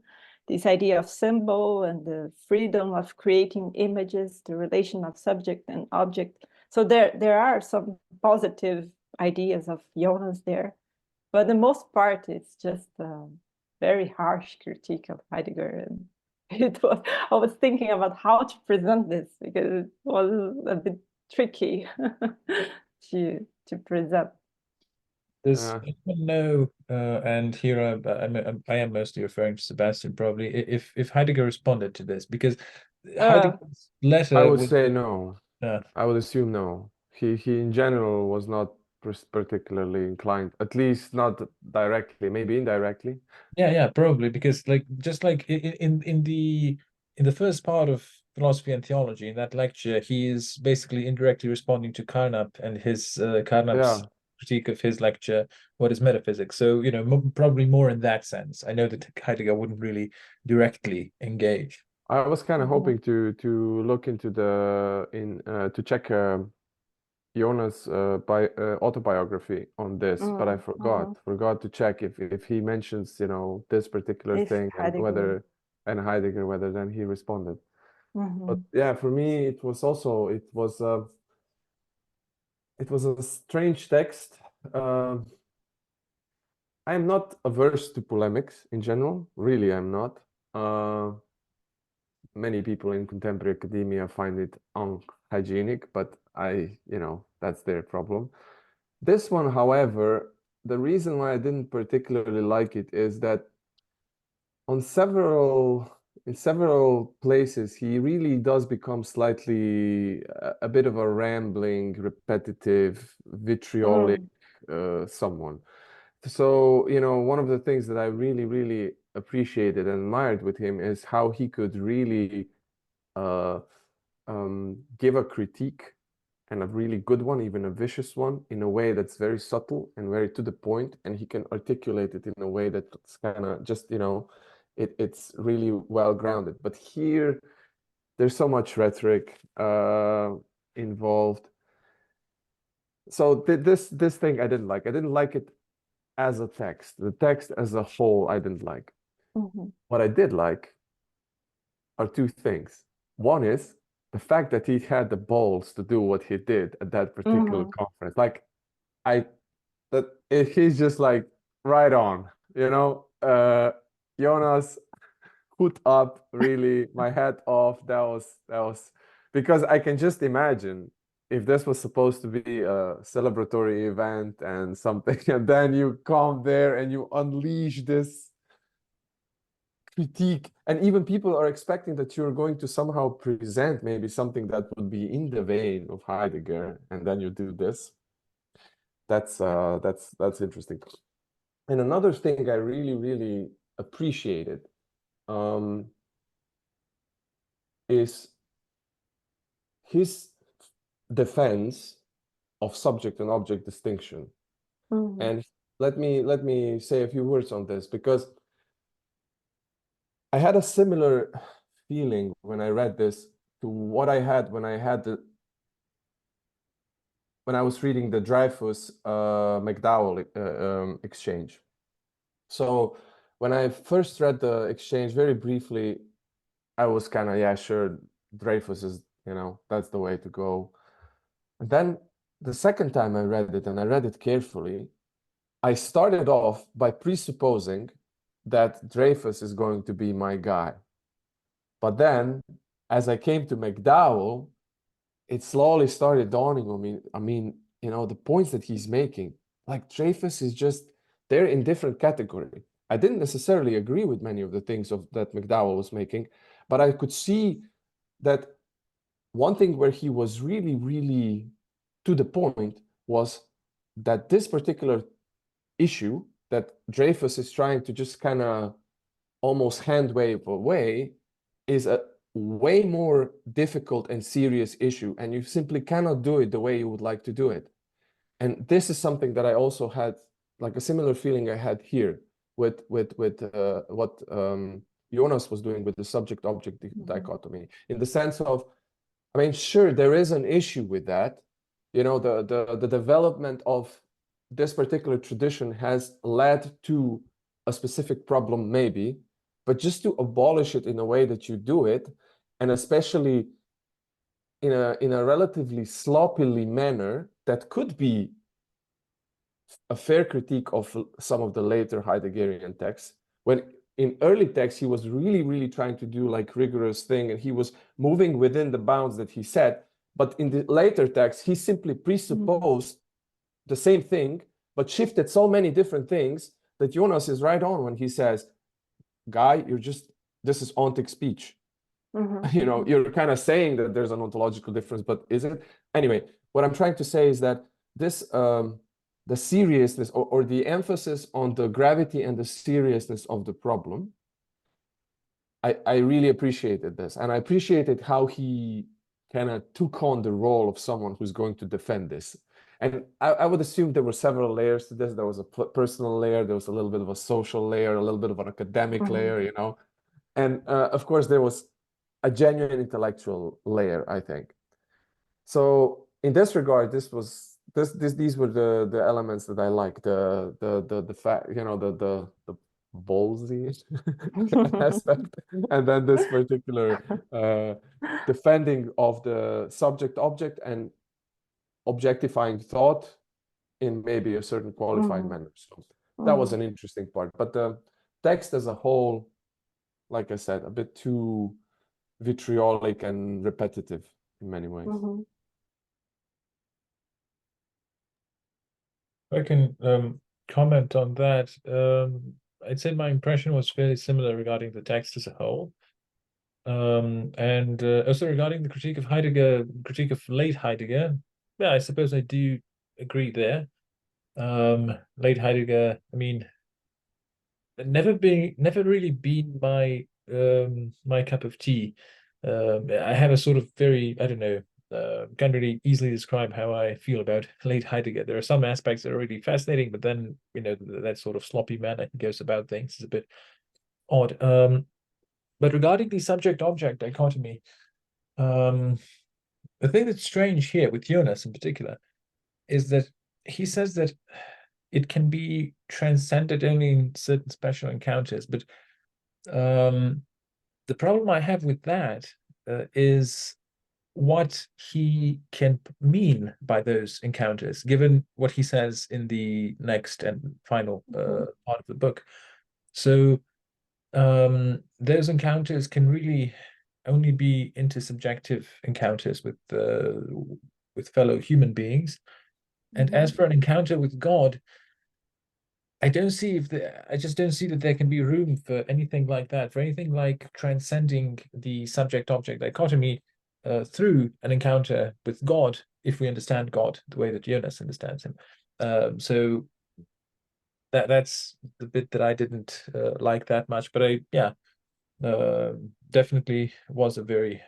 this idea of symbol and the freedom of creating images, the relation of subject and object. So there are some positive ideas of Jonas there. But the most part, it's just a very harsh critique of Heidegger. And I was thinking about how to present this, because it was a bit tricky to present. Does anyone know, and here I am mostly referring to Sebastian probably, if Heidegger responded to this, because Heidegger's I letter would was say no. uh, I would assume no. He in general was not particularly inclined, at least not directly, maybe indirectly. yeah, probably because like just like in the first part of philosophy and theology in that lecture, he is basically indirectly responding to Carnap and his Carnap's Yeah. critique of his lecture, What is Metaphysics? So, you know, probably more in that sense. I know that Heidegger wouldn't really directly engage. I was kind of Mhm. hoping to look into to check Jonas' autobiography on this, but I forgot to check if he mentions, you know, this particular If thing and Heidegger. Heidegger, whether then he responded. But Mhm. yeah, for me it was also it was a strange text. I am not averse to polemics in general, really I'm not. Many people in contemporary academia find it unhygienic, but you know, that's their problem. This one, however, the reason why I didn't particularly like it is that in several places, he really does become slightly a bit of a rambling, repetitive, vitriolic someone. So, you know, one of the things that I really, really appreciated and admired with him is how he could really give a critique, and a really good one, even a vicious one, in a way that's very subtle and very to the point, and he can articulate it in a way that's kind of just, you know, it's really well grounded. But here, there's so much rhetoric involved. So this thing I didn't like. I didn't like it as a text. The text as a whole, I didn't like. What I did like are two things. One is the fact that he had the balls to do what he did at that particular conference. Like he's just like right on, you know. Jonas, hood up, really, my hat off. That was because I can just imagine if this was supposed to be a celebratory event and something, and then you come there and you unleash this critique, and even people are expecting that you're going to somehow present maybe something that would be in the vein of Heidegger, and then you do this. That's interesting. And another thing I really, really appreciated is his defense of subject and object distinction. And let me say a few words on this, because I had a similar feeling when I read this to what I had when I was reading the Dreyfus McDowell exchange. So when I first read the exchange, very briefly, I was kind of, yeah, sure, Dreyfus is, you know, that's the way to go. And then the second time I read it, and I read it carefully, I started off by presupposing that Dreyfus is going to be my guy. But then, as I came to McDowell, it slowly started dawning on me. I mean, you know, the points that he's making, like Dreyfus is just, they're in different category. I didn't necessarily agree with many of the things that McDowell was making, but I could see that one thing where he was really, really to the point was that this particular issue that Dreyfus is trying to just kind of almost hand wave away is a way more difficult and serious issue, and you simply cannot do it the way you would like to do it. And this is something that I also had, like a similar feeling I had here with what Jonas was doing with the subject-object dichotomy, in the sense of, I mean, sure, there is an issue with that. You know, the development of this particular tradition has led to a specific problem, maybe, but just to abolish it in a way that you do it, and especially in a relatively sloppily manner that could be a fair critique of some of the later Heideggerian texts, when in early texts he was really, really trying to do like rigorous thing, and he was moving within the bounds that he set. But in the later texts, he simply presupposed the same thing, but shifted so many different things that Jonas is right on when he says, Guy, this is ontic speech. You know, you're kind of saying that there's an ontological difference, but is it? Anyway, what I'm trying to say is that this, the seriousness or the emphasis on the gravity and the seriousness of the problem, I really appreciated this. And I appreciated how he kind of took on the role of someone who's going to defend this. And I would assume there were several layers to this. There was a personal layer, there was a little bit of a social layer, a little bit of an academic layer, you know. And of course, there was a genuine intellectual layer, I think. So in this regard, these were the elements that I like. The fact, you know, the ballsy aspect, and then this particular defending of the subject object and objectifying thought in maybe a certain qualified manner. So that was an interesting part. But the text as a whole, like I said, a bit too vitriolic and repetitive in many ways. I can comment on that. I'd say my impression was fairly similar regarding the text as a whole. And also regarding the critique of Heidegger, critique of late Heidegger, yeah, I suppose I do agree there. Late Heidegger, I mean, never really been my my cup of tea. I have a sort of very, I don't know, can't really easily describe how I feel about late Heidegger. There are some aspects that are really fascinating, but then, you know, that sort of sloppy manner he goes about things is a bit odd. But regarding the subject-object dichotomy, the thing that's strange here with Jonas in particular is that he says that it can be transcended only in certain special encounters. But the problem I have with that is what he can mean by those encounters, given what he says in the next and final part of the book. So those encounters can really only be intersubjective encounters with fellow human beings. And as for an encounter with God, I just don't see that there can be room for anything like that, for anything like transcending the subject-object dichotomy through an encounter with God, if we understand God the way that Jonas understands him. So that's the bit that I didn't like that much, but definitely was a very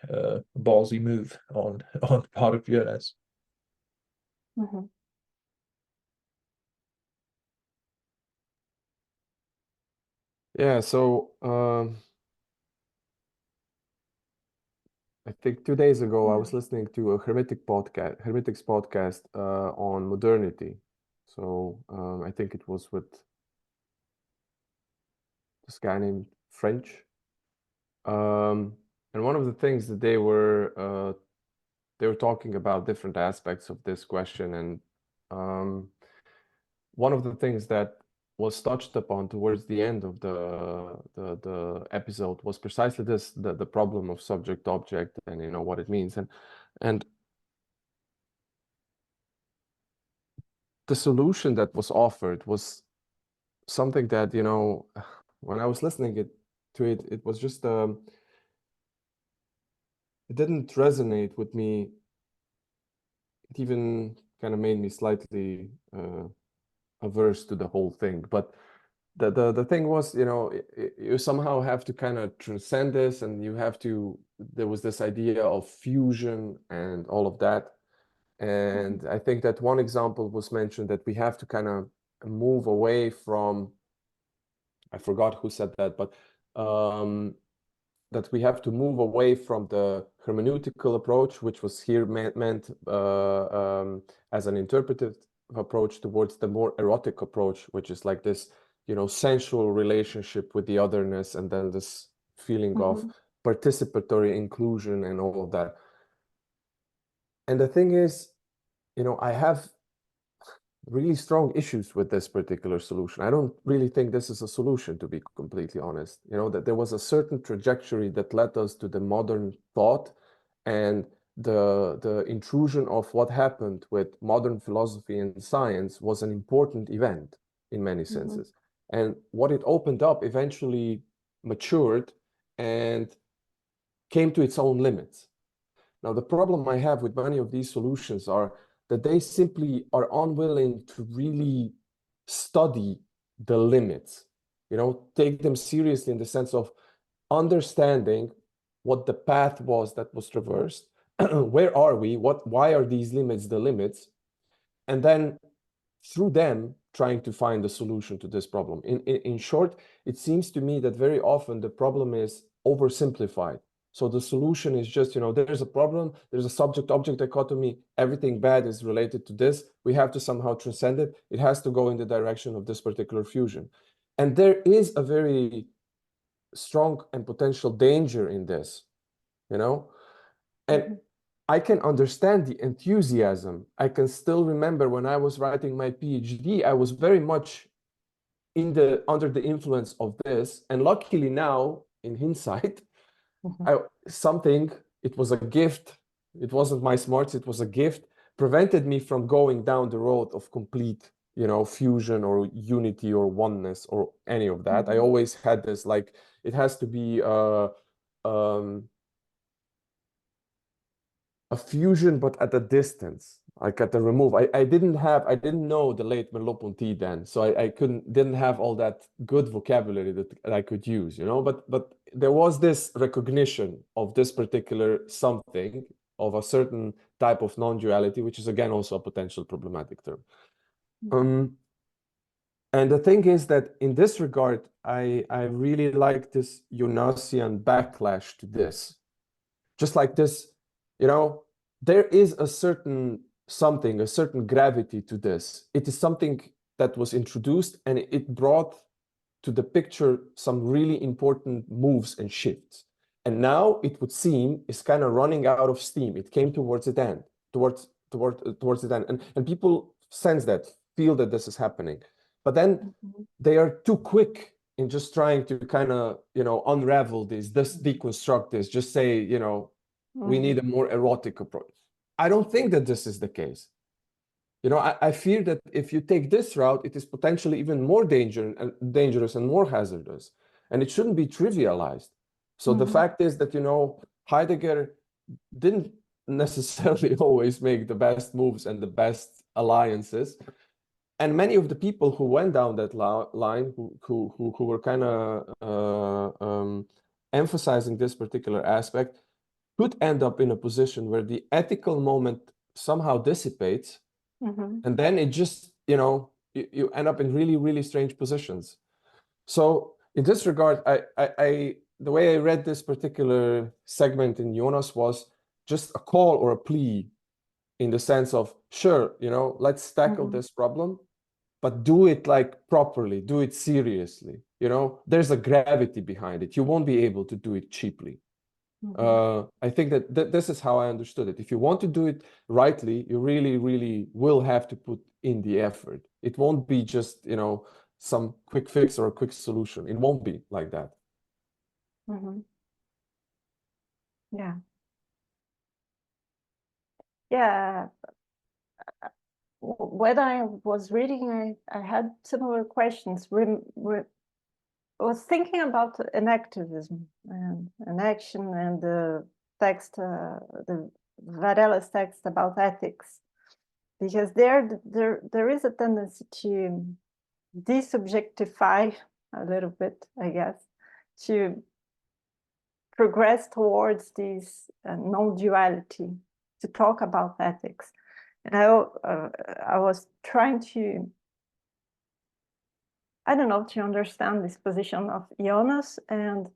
ballsy move on the part of Jonas. Yeah, so I think 2 days ago I was listening to a Hermetics podcast on modernity. So I think it was with this guy named French. And one of the things that they were talking about different aspects of this question, and one of the things that was touched upon towards the end of the episode was precisely this, the problem of subject object and, you know, what it means, and the solution that was offered was something that, you know, when I was listening to it, it was just it didn't resonate with me. It even kind of made me slightly averse to the whole thing. But the thing was, you know, you somehow have to kind of transcend this, and you have to, there was this idea of fusion and all of that. And I think that one example was mentioned, that we have to kind of move away from, I forgot who said that, but that we have to move away from the hermeneutical approach, which was here meant as an interpretive approach, towards the more erotic approach, which is like this, you know, sensual relationship with the otherness, and then this feeling of participatory inclusion and all of that. And the thing is, you know, I have really strong issues with this particular solution. I don't really think this is a solution, to be completely honest. You know, that there was a certain trajectory that led us to the modern thought, and the intrusion of what happened with modern philosophy and science was an important event in many senses. And what it opened up eventually matured and came to its own limits. Now, the problem I have with many of these solutions are that they simply are unwilling to really study the limits, you know, take them seriously in the sense of understanding what the path was that was traversed. Where are we? Why are these limits the limits? And then through them, trying to find a solution to this problem. In short, it seems to me that very often the problem is oversimplified. So the solution is just, you know, there's a problem, there's a subject-object dichotomy, everything bad is related to this. We have to somehow transcend it. It has to go in the direction of this particular fusion. And there is a very strong and potential danger in this, you know? And I can understand the enthusiasm. I can still remember when I was writing my PhD, I was very much under the influence of this. And luckily now, in hindsight, it was a gift. It wasn't my smarts, it was a gift, prevented me from going down the road of complete, you know, fusion or unity or oneness or any of that. I always had this, like, it has to be a fusion, but at a distance, like at the remove. I didn't know the late Merleau-Ponty then, so I didn't have all that good vocabulary that I could use, you know. But there was this recognition of this particular something, of a certain type of non-duality, which is again also a potential problematic term. And the thing is that in this regard, I really like this Jonasian backlash to this. Just like this, you know, there is a certain something, a certain gravity to this. It is something that was introduced and it brought to the picture some really important moves and shifts. And now it would seem is kind of running out of steam. It came towards the end, towards the end. And people sense that, feel that this is happening. But then they are too quick in just trying to kind of, you know, unravel this, deconstruct this, just say, you know, we need a more erotic approach. I don't think that this is the case. You know, I fear that if you take this route, it is potentially even more dangerous and more hazardous. And it shouldn't be trivialized. So the fact is that, you know, Heidegger didn't necessarily always make the best moves and the best alliances. And many of the people who went down that line, who were kind of emphasizing this particular aspect, could end up in a position where the ethical moment somehow dissipates, and then it just, you know, you end up in really, really strange positions. So in this regard, the way I read this particular segment in Jonas was just a call or a plea, in the sense of, sure, you know, let's tackle this problem, but do it like properly, do it seriously. You know, there's a gravity behind it. You won't be able to do it cheaply. I think that this is how I understood it. If you want to do it rightly, you really, really will have to put in the effort. It won't be just, you know, some quick fix or a quick solution. It won't be like that. Yeah. Yeah. When I was reading, I had similar questions. I was thinking about an activism and an action, and the text, the Varela's text about ethics, because there is a tendency to desubjectify a little bit, I guess, to progress towards this non-duality, to talk about ethics. And I was trying to, I don't know, to understand this position of Jonas, and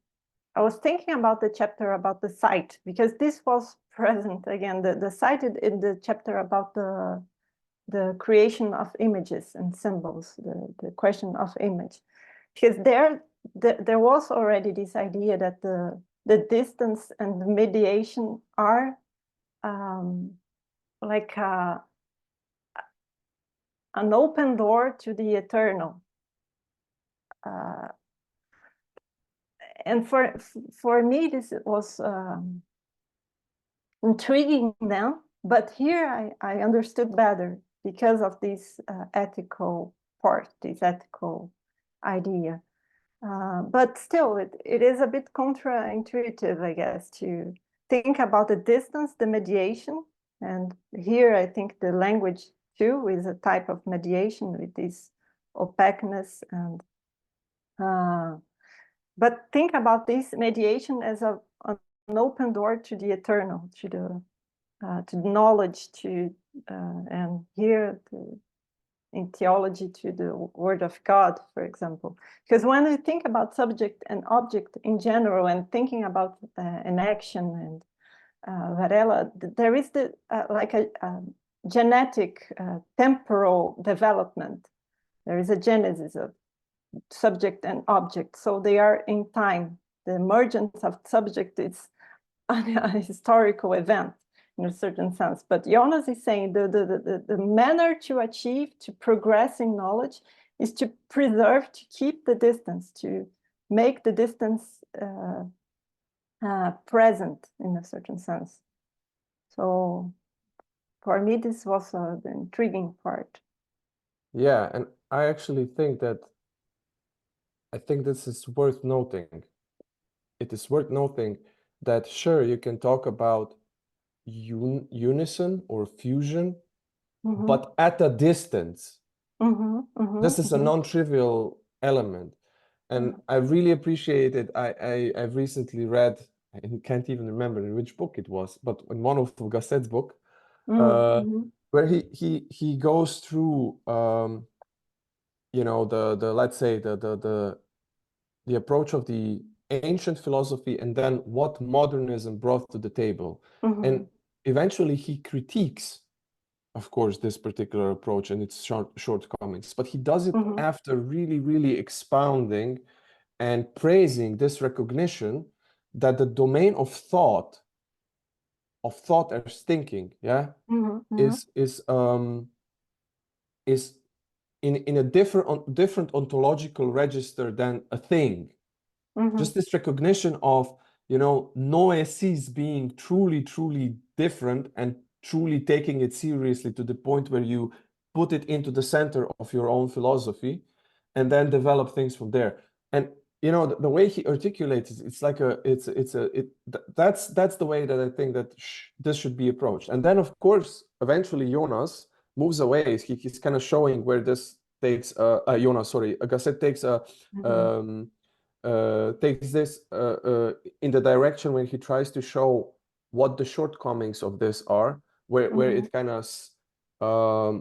I was thinking about the chapter about the sight, because this was present again, the sight in the chapter about the creation of images and symbols, the question of image, because there was already this idea that the distance and the mediation are like an open door to the eternal. And for me, this was intriguing then, but here I understood better because of this ethical part, this ethical idea. But still, it is a bit counterintuitive, I guess, to think about the distance, the mediation. And here I think the language too is a type of mediation with this opaqueness. And but think about this mediation as an open door to the eternal, to the knowledge, and here in theology to the word of God, for example. Because when we think about subject and object in general, and thinking about an action and Varela, there is like a genetic temporal development. There is a genesis of subject and object, so they are in time. The emergence of subject is a historical event in a certain sense. But Jonas is saying the manner to achieve, to progress in knowledge is to preserve, to keep the distance, to make the distance present in a certain sense. So for me, this was the intriguing part. Yeah, and I actually think this is worth noting. It is worth noting that sure, you can talk about unison or fusion, but at a distance. This is a non-trivial element. And I really appreciate it. I've recently read, I can't even remember in which book it was, but in one of Gasset's book, where he goes through you know, the let's say the approach of the ancient philosophy and then what modernism brought to the table. And eventually he critiques, of course, this particular approach and its shortcomings, but he does it after really, really expounding and praising this recognition that the domain of thought as thinking, is in a different ontological register than a thing. Just this recognition of, you know, noesis being truly different and truly taking it seriously to the point where you put it into the center of your own philosophy and then develop things from there. And you know, the way he articulates it, it's like that's the way that I think that this should be approached. And then of course eventually Jonas moves away. He's kind of showing where this takes Gasset takes takes this in the direction when he tries to show what the shortcomings of this are, where it kind of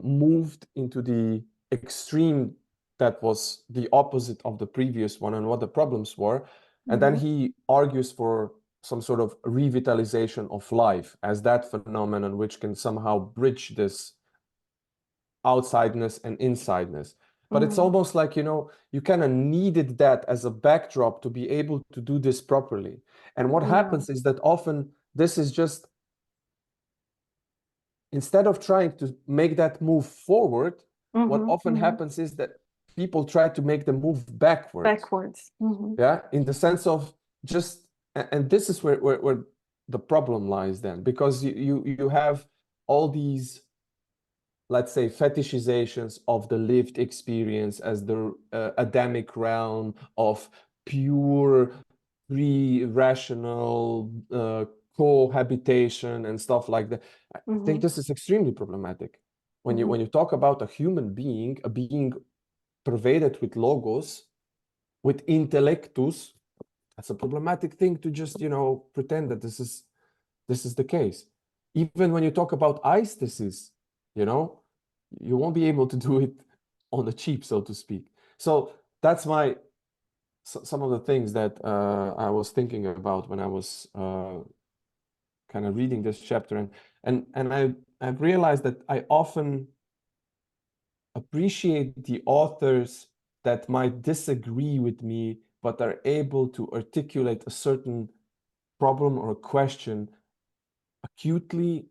moved into the extreme that was the opposite of the previous one and what the problems were. And then he argues for some sort of revitalization of life as that phenomenon which can somehow bridge this outsideness and insideness. But it's almost like, you know, you kind of needed that as a backdrop to be able to do this properly. And what happens is that often this is just, instead of trying to make that move forward, what often happens is that people try to make the move backwards. Yeah, in the sense of just, and this is where the problem lies then, because you have all these, let's say, fetishizations of the lived experience as the Adamic realm of pure, rational cohabitation and stuff like that. I think this is extremely problematic. When you talk about a human being, a being pervaded with logos, with intellectus, that's a problematic thing to just, you know, pretend that this is the case. Even when you talk about eistasis, you know, you won't be able to do it on the cheap, so to speak. So that's some of the things that I was thinking about when I was kind of reading this chapter, and I've realized that I often appreciate the authors that might disagree with me, but are able to articulate a certain problem or a question acutely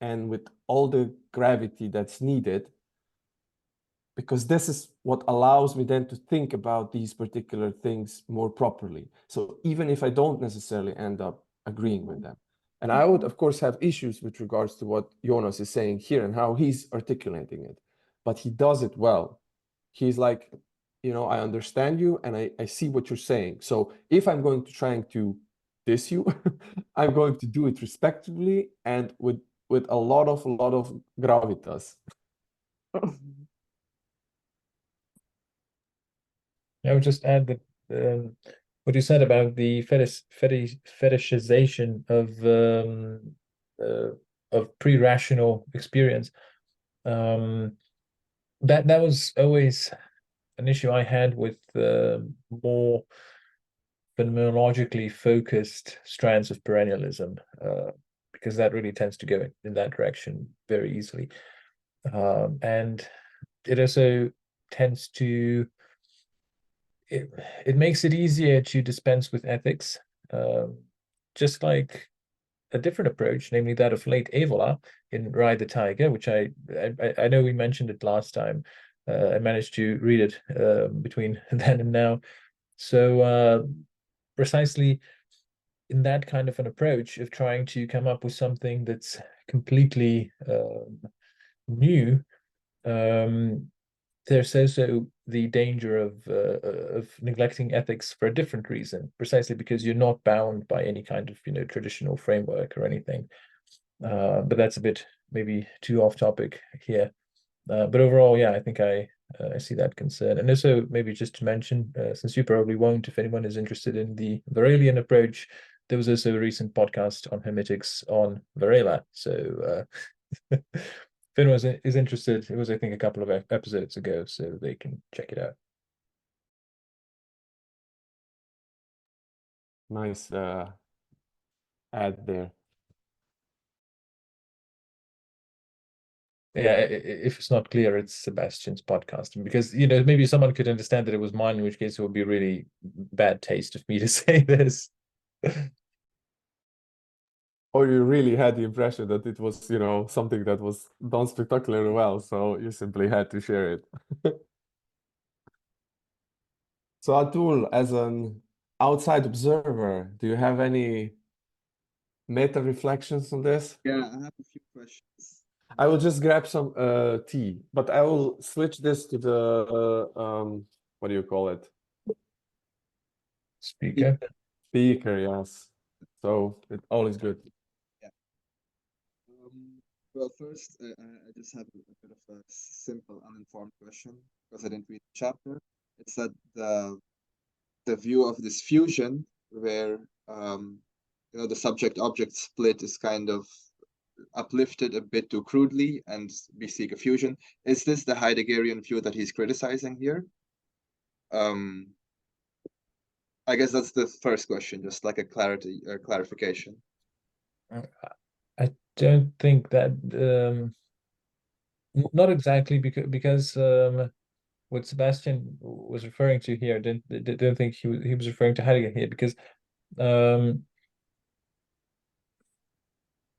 and with all the gravity that's needed, because this is what allows me then to think about these particular things more properly. So even if I don't necessarily end up agreeing with them. And I would, of course, have issues with regards to what Jonas is saying here and how he's articulating it. But he does it well. He's like, I understand you and I see what you're saying. So if I'm going to trying to diss you, I'm going to do it respectfully and with a lot of gravitas. I would just add that what you said about the fetishization of pre-rational experience, that was always an issue I had with more phenomenologically focused strands of perennialism, because that really tends to go in that direction very easily, and it also tends to it makes it easier to dispense with ethics, just like a different approach, namely that of late Evola in Ride the Tiger, which I know we mentioned it last time. I managed to read it between then and now. So precisely in that kind of an approach of trying to come up with something that's completely new, there's also the danger of neglecting ethics for a different reason, precisely because you're not bound by any kind of traditional framework or anything. But that's a bit maybe too off topic here. But overall, yeah, I think I see that concern. And also maybe just to mention, since you probably won't, if anyone is interested in the Varelian approach, there was also a recent podcast on hermetics on Varela. So if anyone is interested, it was, I think, a couple of episodes ago, so they can check it out. Nice add there. Yeah, if it's not clear, it's Sebastian's podcast, because maybe someone could understand that it was mine, in which case it would be really bad taste of me to say this. Or you really had the impression that it was, something that was done spectacularly well, so you simply had to share it. So Atul, as an outside observer, do you have any meta reflections on this? Yeah, I have a few questions. I will just grab some tea, but I will switch this to the what do you call it? Speaker. Speaker, yes. So it all is good. Well, first, I just have a bit of a simple, uninformed question because I didn't read the chapter. It's that the view of this fusion where the subject-object split is kind of uplifted a bit too crudely, and we seek a fusion. Is this the Heideggerian view that he's criticizing here? I guess that's the first question, just like a clarification. I don't think that not exactly, because what Sebastian was referring to here, don't think he was referring to Heidegger here, because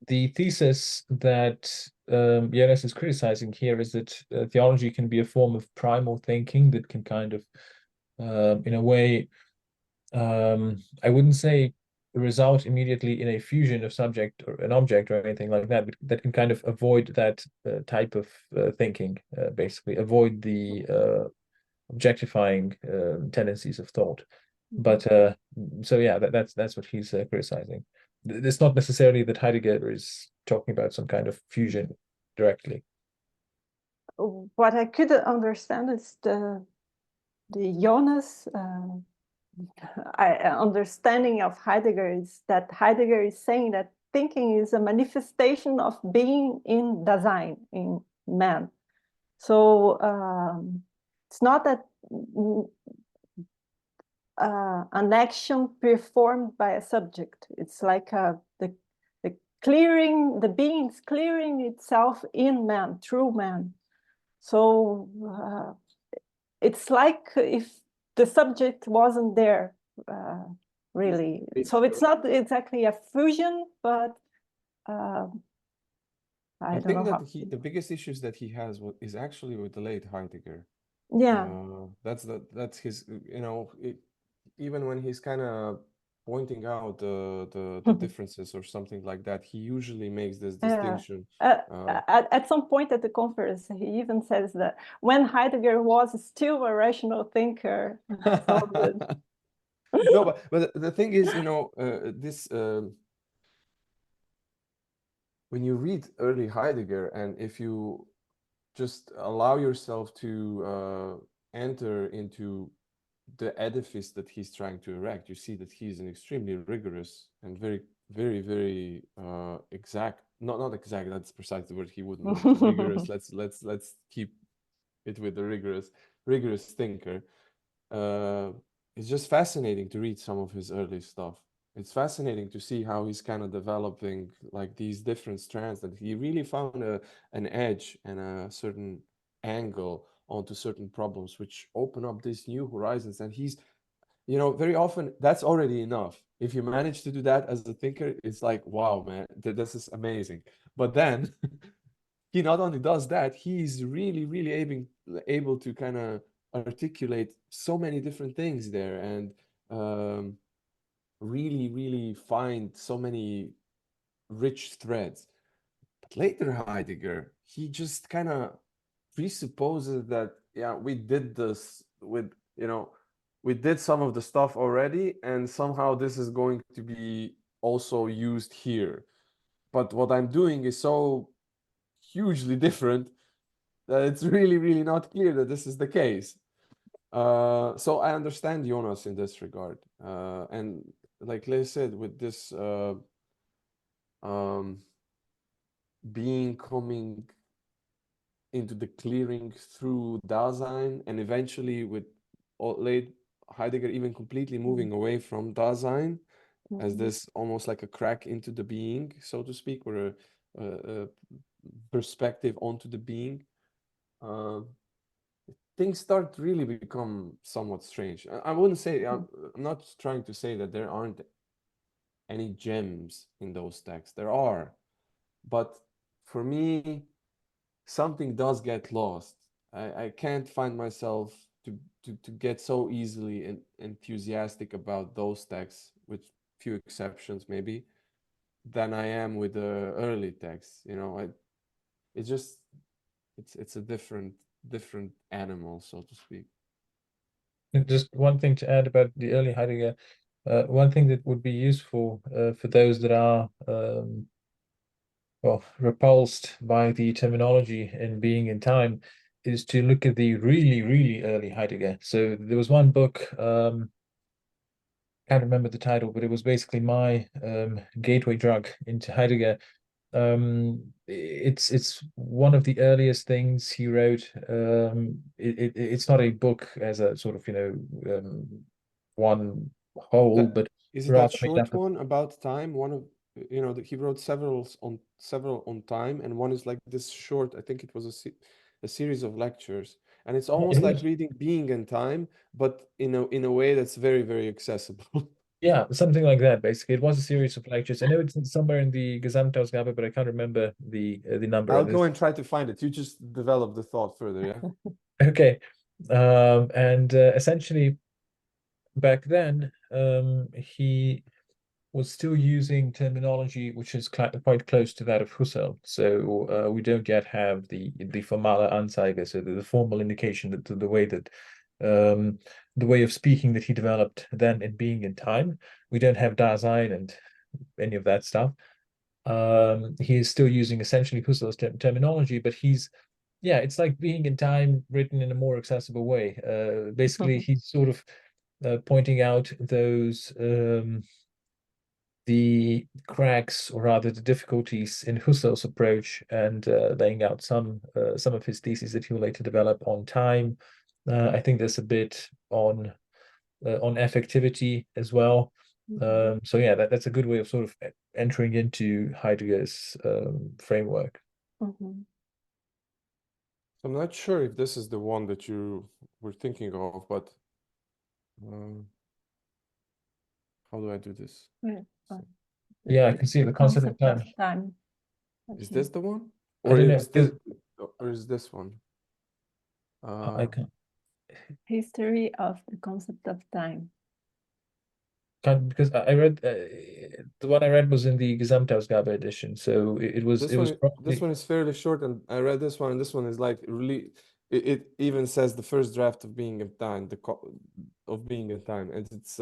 the thesis that Jonas is criticizing here is that theology can be a form of primal thinking that can kind of, in a way, I wouldn't say result immediately in a fusion of subject or an object or anything like that, but that can kind of avoid that type of thinking, basically avoid the objectifying tendencies of thought. But so yeah, that's what he's criticizing. It's not necessarily that Heidegger is talking about some kind of fusion directly. What I could understand is the Jonas understanding of Heidegger is that Heidegger is saying that thinking is a manifestation of being in Dasein, in man. So it's not that an action performed by a subject. It's like the clearing, the being's clearing itself in man, through man. So it's like if the subject wasn't there, really. So it's not exactly a fusion, but I think don't know that the biggest issues that he has is actually with the late Heidegger. Yeah. That's his, even when he's kind of pointing out the differences or something like that. He usually makes this Yeah. distinction. At some point at the conference, he even says that when Heidegger was still a rational thinker. So good. No, but the thing is, you know, this when you read early Heidegger, and if you just allow yourself to enter into the edifice that he's trying to erect, you see that he's an extremely rigorous and very exact, not exact, that's precisely the word he wouldn't want, rigorous, let's keep it with the rigorous thinker. It's just fascinating to read some of his early stuff. It's fascinating to see how he's kind of developing like these different strands, that he really found an edge and a certain angle onto certain problems, which open up these new horizons. And he's, you know, very often that's already enough. If you manage to do that as a thinker, it's like, wow, man, this is amazing. But then he not only does that, he's really able to kind of articulate so many different things there, and really find so many rich threads. But later Heidegger, he just kind of presupposes that, yeah, we did this with, you know, we did some of the stuff already, and somehow this is going to be also used here. But what I'm doing is so hugely different that it's really not clear that this is the case. So I understand Jonas in this regard. And like Leigh said, with this being coming into the clearing through Dasein, and eventually with late Heidegger even completely moving away from Dasein as this almost like a crack into the being, so to speak, or a perspective onto the being. Things start really become somewhat strange. I wouldn't say, I'm not trying to say that there aren't any gems in those texts. There are, but for me, something does get lost. I can't find myself to get so easily enthusiastic about those texts, with few exceptions maybe, than I am with the early texts. You know, it's just, it's a different animal, so to speak. Just one thing to add about the early Heidegger. One thing that would be useful for those that are well, repulsed by the terminology in Being in Time is to look at the really early Heidegger. So there was one book, can't remember the title, but it was basically my gateway drug into Heidegger. It's one of the earliest things he wrote. It's not a book as a sort of, you know, one whole, but is it rather that made short up of, one about time? One of, you know, he wrote several on time, and one is like this short, I think it was a series of lectures, and it's almost like reading Being in Time, but in a way that's very accessible. yeah, something like that. Basically, it was a series of lectures. I know it's somewhere in the Gesamtausgabe, but I can't remember the number. I'll go and try to find it. You just develop the thought further, yeah. Okay, and essentially back then, he was still using terminology which is quite close to that of Husserl. So we don't yet have the formale Anzeige, so the formal indication that the way that the way of speaking that he developed then in Being in Time. We don't have Dasein and any of that stuff. He is still using essentially Husserl's terminology, but yeah, it's like Being in Time written in a more accessible way. Basically, he's sort of pointing out those the cracks, or rather the difficulties in Husserl's approach, and laying out some of his theses that he will later develop on time. I think there's a bit on affectivity as well. So yeah, that's a good way of sort of entering into Heidegger's framework. I'm not sure if this is the one that you were thinking of, but how do I do this? Yeah, I can see the concept of time. Is this the one? I Or don't know. is this, or is this one? I can. History of the concept of time. Because I read the one I read was in the Gesamtausgabe edition, so it was This it was one, probably this one is fairly short, and I read this one, and this one is like really. It even says the first draft of Being in Time, of Being in Time, and it's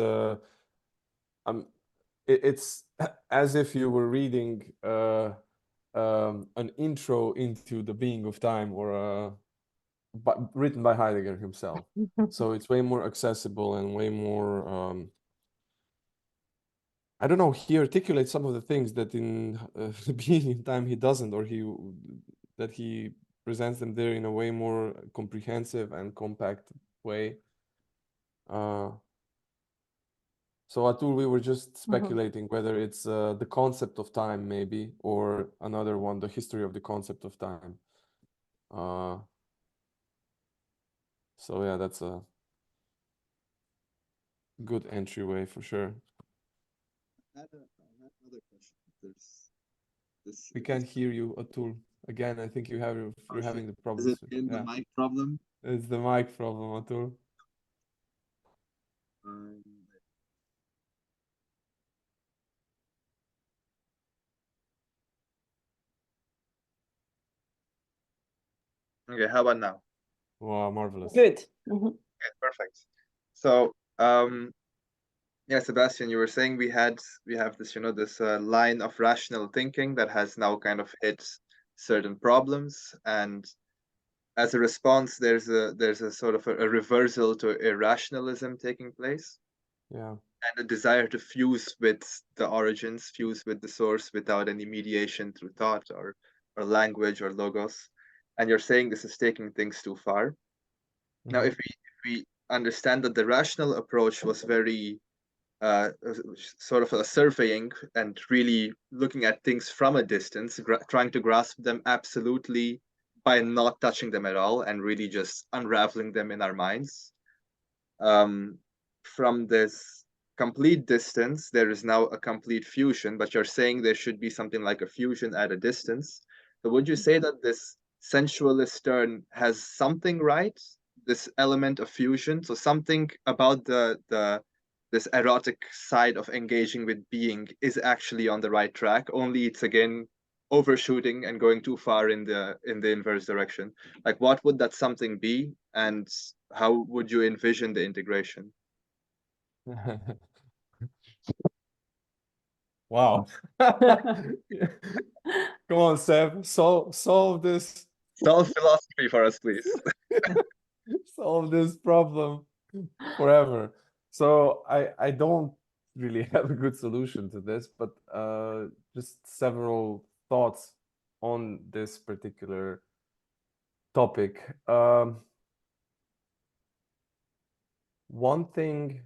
it's as if you were reading an intro into the Being of Time, or written by Heidegger himself. So it's way more accessible and way more. I don't know. He articulates some of the things that in Being in Time he doesn't, or that he presents them there in a way more comprehensive and compact way. So Atul, we were just speculating whether it's the concept of time, maybe, or another one, the history of the concept of time. So yeah, that's a good entryway for sure. I had another question. There's this. We can't hear you, Atul. Again, I think you're having the Is problems. it in the Yeah, mic problem? it's the mic problem, Atul. Um, Okay, how about now? Wow, marvelous. Good. Okay, perfect. So, yeah, Sebastian, you were saying we have this, this line of rational thinking that has now kind of hit certain problems, and as a response, there's a sort of a reversal to irrationalism taking place, Yeah. and a desire to fuse with the origins, fuse with the source without any mediation through thought or language or logos. And you're saying this is taking things too far. Now, Mhm. if we understand that the rational approach was very sort of a surveying and really looking at things from a distance, trying to grasp them absolutely by not touching them at all and really just unraveling them in our minds. From this complete distance, there is now a complete fusion, but you're saying there should be something like a fusion at a distance. So would you say that this sensualist turn has something right? This element of fusion, so something about this erotic side of engaging with being is actually on the right track. Only it's again overshooting and going too far in the inverse direction. Like, what would that something be, and how would you envision the integration? Wow. Come on, Seb. Solve this. Solve philosophy for us, please. Solve this problem forever. So I don't really have a good solution to this, but just several thoughts on this particular topic. One thing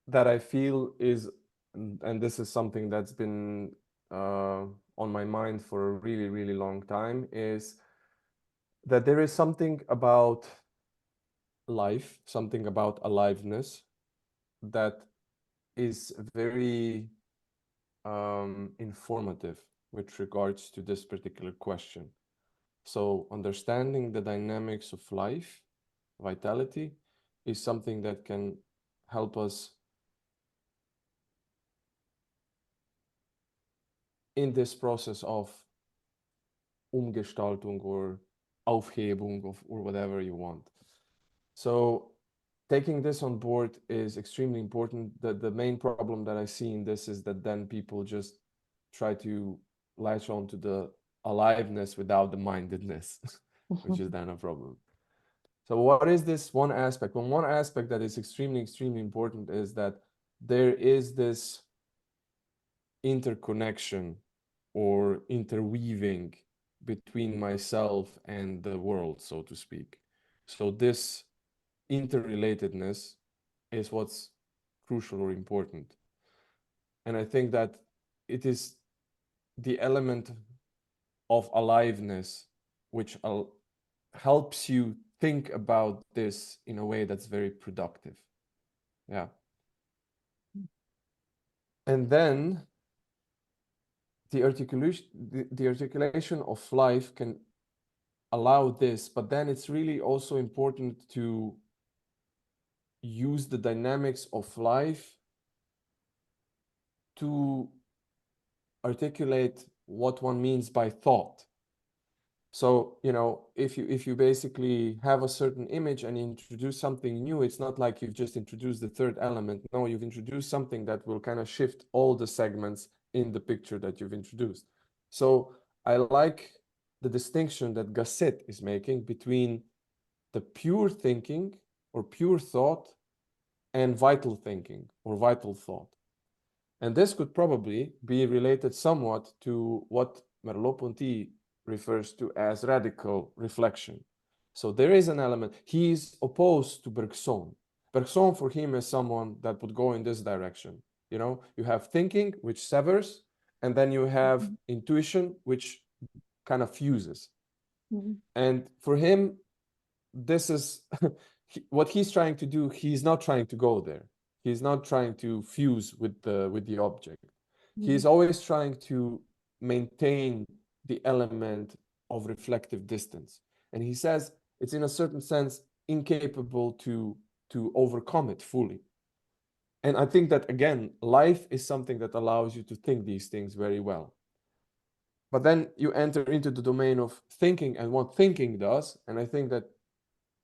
that I feel is, and this is something that's been on my mind for a really, really long time, is that there is something about life, something about aliveness that is very informative with regards to this particular question. So understanding the dynamics of life, vitality, is something that can help us in this process of Umgestaltung or Aufhebung or whatever you want. So taking this on board is extremely important. The main problem that I see in this is that then people just try to latch on to the aliveness without the mindedness, which is then a problem. So what is this one aspect? Well, one aspect that is extremely, extremely important is that there is this interconnection or interweaving between myself and the world, so to speak. So this interrelatedness is what's crucial or important. And I think that it is the element of aliveness which helps you think about this in a way that's very productive. Yeah. And then the articulation of life can allow this, but then it's really also important to use the dynamics of life to articulate what one means by thought. So, you know, if you basically have a certain image and you introduce something new, it's not like you've just introduced the third element. No, you've introduced something that will kind of shift all the segments in the picture that you've introduced. So I like the distinction that Gasset is making between the pure thinking or pure thought and vital thinking or vital thought. And this could probably be related somewhat to what Merleau-Ponty refers to as radical reflection. So there is an element. He's opposed to Bergson. Bergson for him is someone that would go in this direction. You know, you have thinking, which severs, and then you have intuition, which kind of fuses. And for him, this is what he's trying to do. He's not trying to go there. He's not trying to fuse with the object. He's always trying to maintain the element of reflective distance. And he says it's in a certain sense incapable to overcome it fully. And I think that, again, life is something that allows you to think these things very well. But then you enter into the domain of thinking and what thinking does. And I think that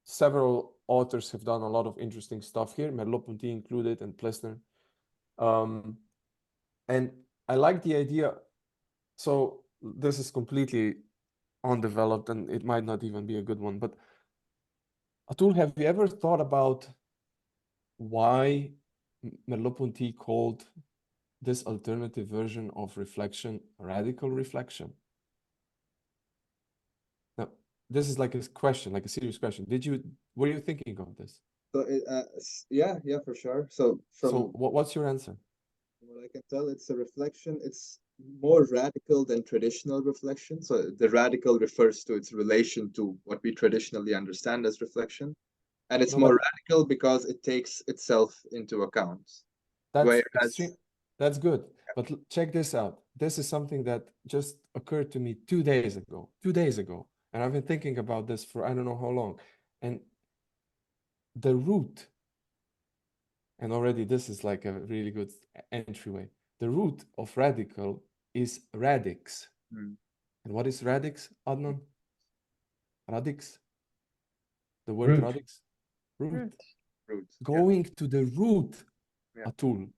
several authors have done a lot of interesting stuff here, Merleau-Ponty included and Plessner. And I like the idea. So this is completely undeveloped and it might not even be a good one. But Atul, have you ever thought about why Merleau-Ponty called this alternative version of reflection radical reflection? Now, this is like a question, like a serious question. Were you thinking of this? So yeah, for sure. So what's your answer? What I can tell, it's a reflection. It's more radical than traditional reflection. So the radical refers to its relation to what we traditionally understand as reflection. And it's more radical because it takes itself into account. That's good. But check this out. This is something that just occurred to me 2 days ago. 2 days ago. And I've been thinking about this for I don't know how long. And the root, and already this is like a really good entryway. The root of radical is radix. And what is radix, Adnan? Radix? The word Root. radix? Root. Root. Going to the root, Atul.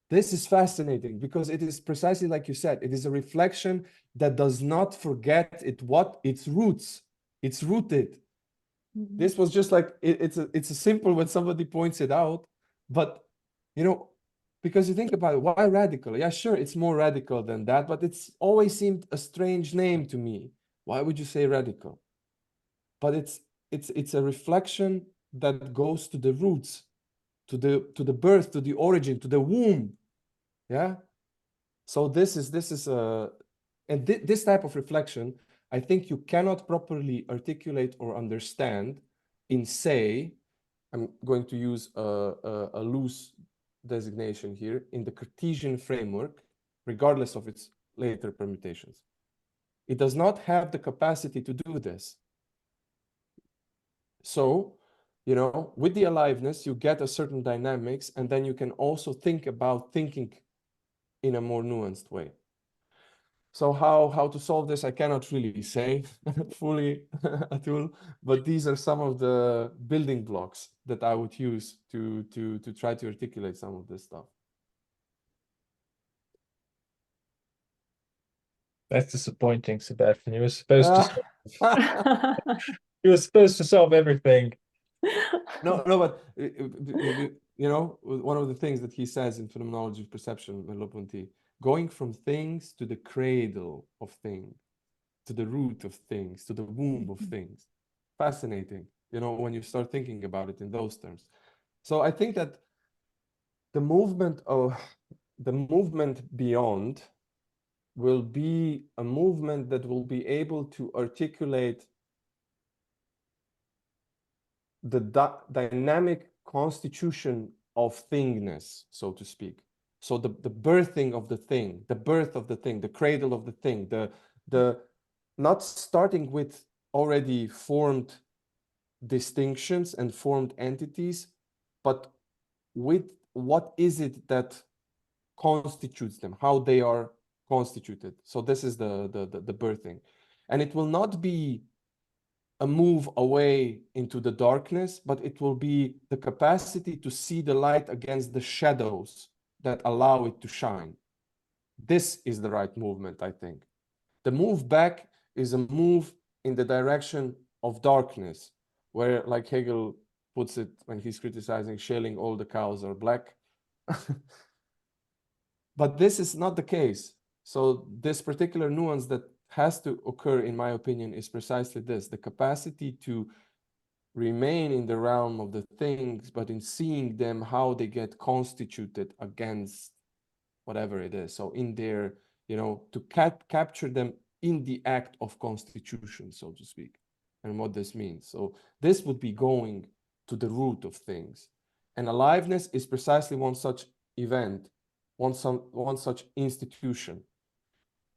This is fascinating because it is precisely like you said, it is a reflection that does not forget its roots. It's rooted. This was just like, it's a simple when somebody points it out, but you know, because you think about it, why radical? Yeah, sure, it's more radical than that, but it's always seemed a strange name to me. Why would you say radical? But it's a reflection that goes to the roots, to the birth, to the origin, to the womb. Yeah. So this is this type of reflection, I think you cannot properly articulate or understand in, say, I'm going to use a loose designation here, in the Cartesian framework, regardless of its later permutations. It does not have the capacity to do this. So, you know, with the aliveness, you get a certain dynamics, and then you can also think about thinking in a more nuanced way. So how to solve this, I cannot really say fully, Atul, but these are some of the building blocks that I would use to try to articulate some of this stuff. That's disappointing, Sebastian. You were supposed you were supposed to solve everything. No, but you know, one of the things that he says in Phenomenology of Perception, Merleau-Ponty, going from things to the cradle of things, to the root of things, to the womb of things. Fascinating, you know, when you start thinking about it in those terms. So I think that the movement beyond will be a movement that will be able to articulate the dynamic constitution of thingness, so to speak. So the birthing of the thing, the birth of the thing, the cradle of the thing, the not starting with already formed distinctions and formed entities, but with what is it that constitutes them, how they are constituted. So this is the birthing. And it will not be a move away into the darkness, but it will be the capacity to see the light against the shadows that allow it to shine. This is the right movement, I think. The move back is a move in the direction of darkness, where, like Hegel puts it when he's criticizing Schelling, all the cows are black. But this is not the case. So this particular nuance that has to occur, in my opinion, is precisely this: the capacity to remain in the realm of the things, but in seeing them, how they get constituted against whatever it is. So in their, to capture them in the act of constitution, so to speak, and what this means. So this would be going to the root of things. And aliveness is precisely one such event, one such institution.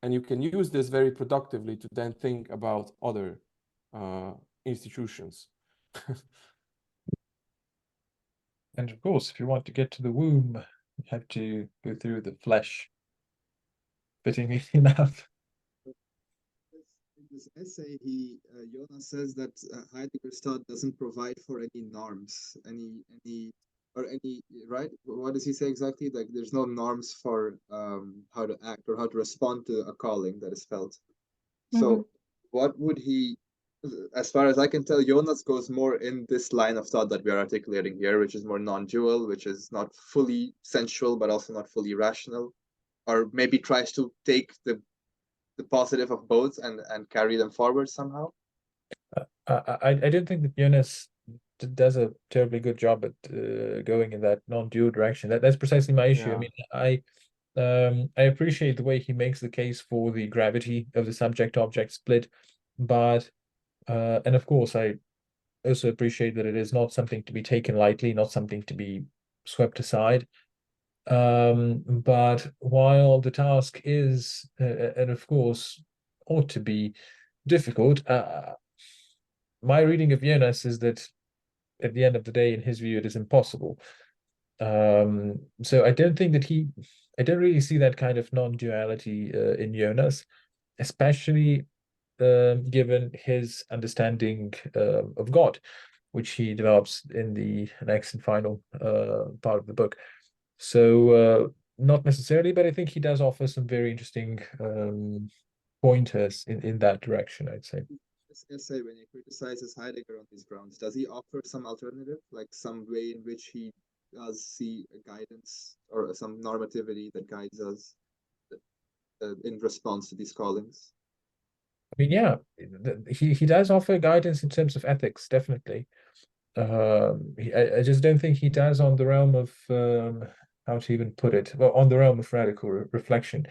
And you can use this very productively to then think about other institutions. And of course, if you want to get to the womb, you have to go through the flesh, fittingly enough. In this essay, Jonas says that Heidegger's thought doesn't provide for any norms, right? What does he say exactly? Like, there's no norms for how to act or how to respond to a calling that is felt. So what would he, as far as I can tell, Jonas goes more in this line of thought that we are articulating here, which is more non-dual, which is not fully sensual, but also not fully rational, or maybe tries to take the positive of both and carry them forward somehow. I don't think that Jonas does a terribly good job at going in that non-dual direction. That's precisely my issue. Yeah. I mean, I appreciate the way he makes the case for the gravity of the subject-object split, but and of course I also appreciate that it is not something to be taken lightly, not something to be swept aside. But while the task is, and of course ought to be difficult, my reading of Jonas is that at the end of the day, in his view, it is impossible. So I don't think that I don't really see that kind of non-duality in Jonas, especially given his understanding of God, which he develops in the next and final part of the book. So not necessarily, but I think he does offer some very interesting pointers in that direction, I'd say. This essay, when he criticizes Heidegger on these grounds, does he offer some alternative, like some way in which he does see a guidance or some normativity that guides us in response to these callings? I mean, yeah, he does offer guidance in terms of ethics, definitely. I just don't think he does on the realm of how to even put it. Well, on the realm of radical reflection.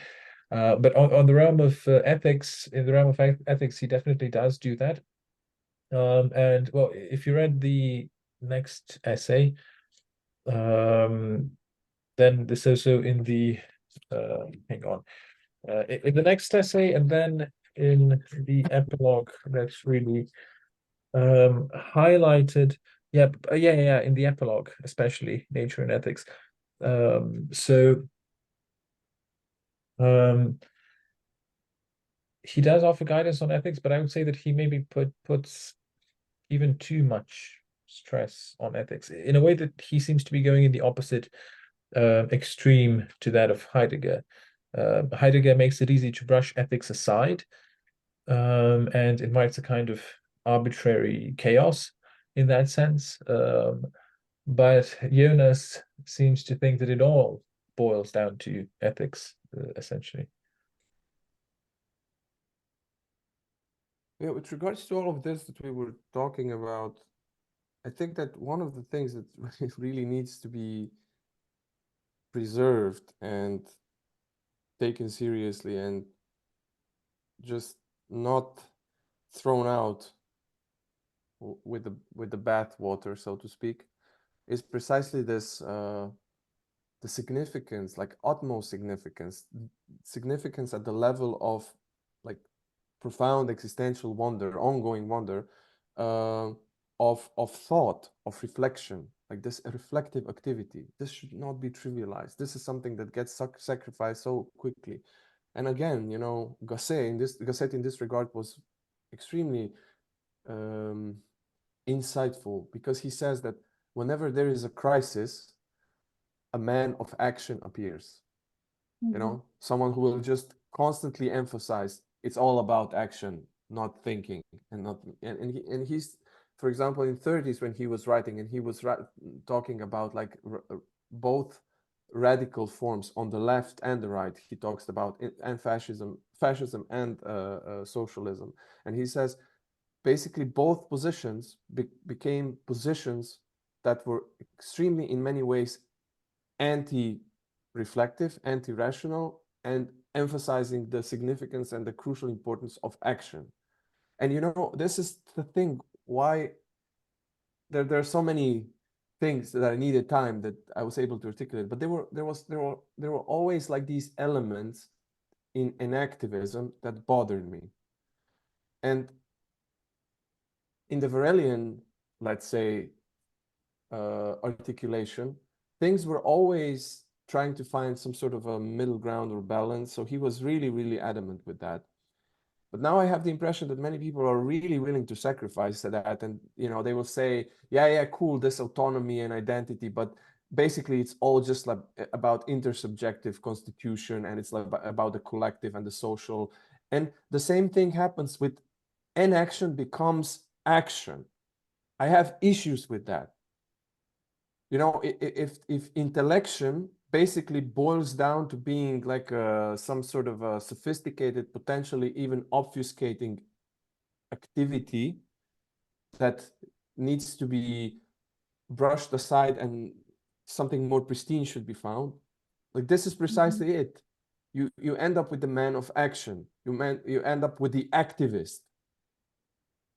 But on the realm of ethics, in the realm of ethics, he definitely does do that. And well, if you read the next essay, then this also in the hang on, in the next essay, and then in the epilogue, that's really highlighted. Yeah, in the epilogue, especially nature and ethics. He does offer guidance on ethics, but I would say that he maybe puts even too much stress on ethics in a way that he seems to be going in the opposite extreme to that of Heidegger. Heidegger makes it easy to brush ethics aside and invites a kind of arbitrary chaos in that sense. But Jonas seems to think that it all boils down to ethics, essentially. Yeah, with regards to all of this that we were talking about, I think that one of the things that really needs to be preserved and taken seriously and just not thrown out with the bath water, so to speak, is precisely this the significance, like utmost significance at the level of like profound existential wonder, ongoing wonder, of thought, of reflection. like this reflective activity. This should not be trivialized. This is something that gets sacrificed so quickly. And again, you know, Gasset in this regard was extremely insightful, because he says that whenever there is a crisis, a man of action appears. You know, someone who will just constantly emphasize it's all about action, not thinking, and not and he's, for example, in 30s when he was writing, and he was talking about like both radical forms on the left and the right. He talks about and fascism and socialism, and he says basically both positions became positions that were extremely, in many ways, anti-reflective, anti-rational, and emphasizing the significance and the crucial importance of action. And you know, this is the thing why there are so many things that I needed time that I was able to articulate, but there were always like these elements in activism that bothered me. And in the Varelian, let's say, articulation, things were always trying to find some sort of a middle ground or balance. So he was really, really adamant with that. But now I have the impression that many people are really willing to sacrifice that. And, you know, they will say, yeah, cool, this autonomy and identity, but basically it's all just like about intersubjective constitution, and it's like about the collective and the social. And the same thing happens with inaction becomes action. I have issues with that. You know, if intellection basically boils down to being like some sort of a sophisticated, potentially even obfuscating activity that needs to be brushed aside and something more pristine should be found, like this is precisely it. You end up with the man of action. You end up with the activist.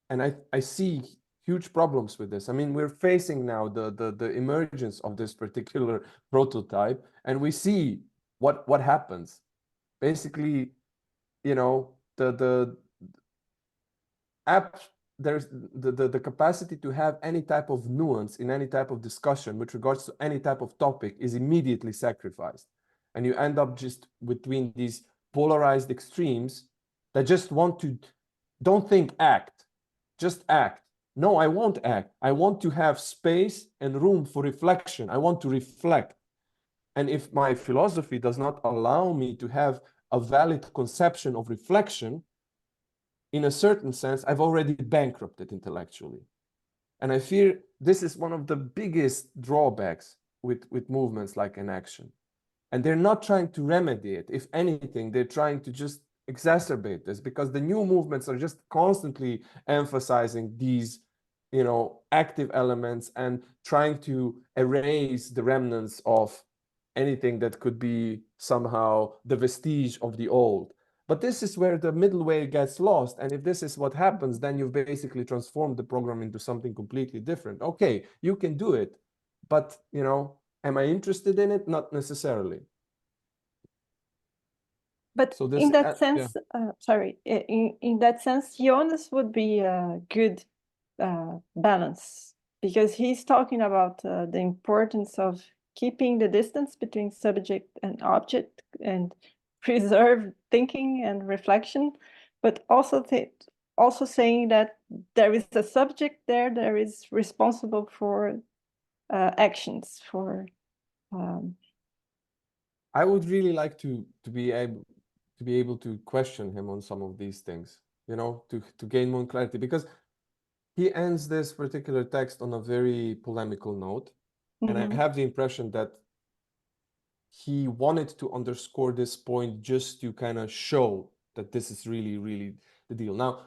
And I see huge problems with this. I mean, we're facing now the emergence of this particular prototype, and we see what happens. Basically, you know, there's the capacity to have any type of nuance in any type of discussion with regards to any type of topic is immediately sacrificed. And you end up just between these polarized extremes that just want to, don't think, act. Just act. No, I won't act. I want to have space and room for reflection. I want to reflect. And if my philosophy does not allow me to have a valid conception of reflection, in a certain sense, I've already bankrupted intellectually. And I fear this is one of the biggest drawbacks with movements like inaction. And they're not trying to remedy it. If anything, they're trying to just exacerbate this, because the new movements are just constantly emphasizing these, you know, active elements and trying to erase the remnants of anything that could be somehow the vestige of the old. But this is where the middle way gets lost. And if this is what happens, then you've basically transformed the program into something completely different. Okay, you can do it, but, you know, am I interested in it? Not necessarily. But So this, in that sense, in that sense, Jonas would be a good balance, because he's talking about the importance of keeping the distance between subject and object and preserve thinking and reflection, but also saying that there is a subject there is responsible for actions, for I would really like to be able to question him on some of these things, you know, to gain more clarity, because he ends this particular text on a very polemical note. And I have the impression that he wanted to underscore this point just to kind of show that this is really, really the deal. Now,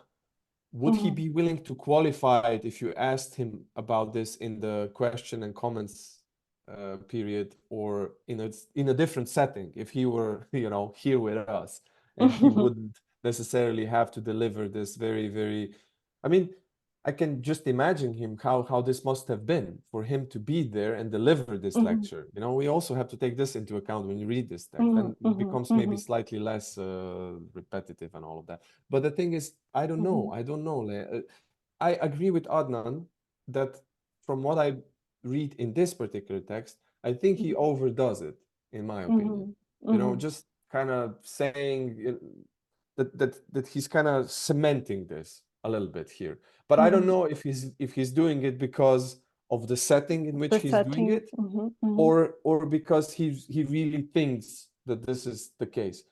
would he be willing to qualify it if you asked him about this in the question and comments period, or in a different setting, if he were, you know, here with us, and he wouldn't necessarily have to deliver this very, very, I mean, I can just imagine him how this must have been for him to be there and deliver this lecture. You know, we also have to take this into account when you read this text, and it becomes maybe slightly less repetitive and all of that. But the thing is, I don't know. I agree with Adnan that from what I read in this particular text, I think he overdoes it, in my opinion. You know, just kind of saying that he's kind of cementing this a little bit here. But I don't know if he's doing it because of the setting in which he's doing it, or because he really thinks that this is the case.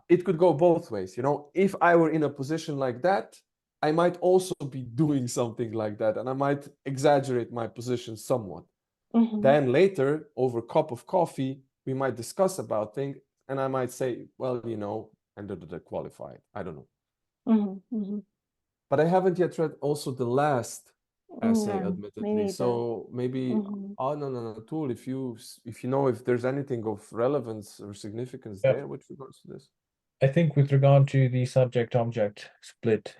It could go both ways. You know, if I were in a position like that, I might also be doing something like that, and I might exaggerate my position somewhat. Then later, over a cup of coffee, we might discuss about things, and I might say, well, you know, and qualified. I don't know. But I haven't yet read also the last essay, admittedly. So maybe, oh no, Tool, if you know if there's anything of relevance or significance there with regards to this. I think with regard to the subject-object split,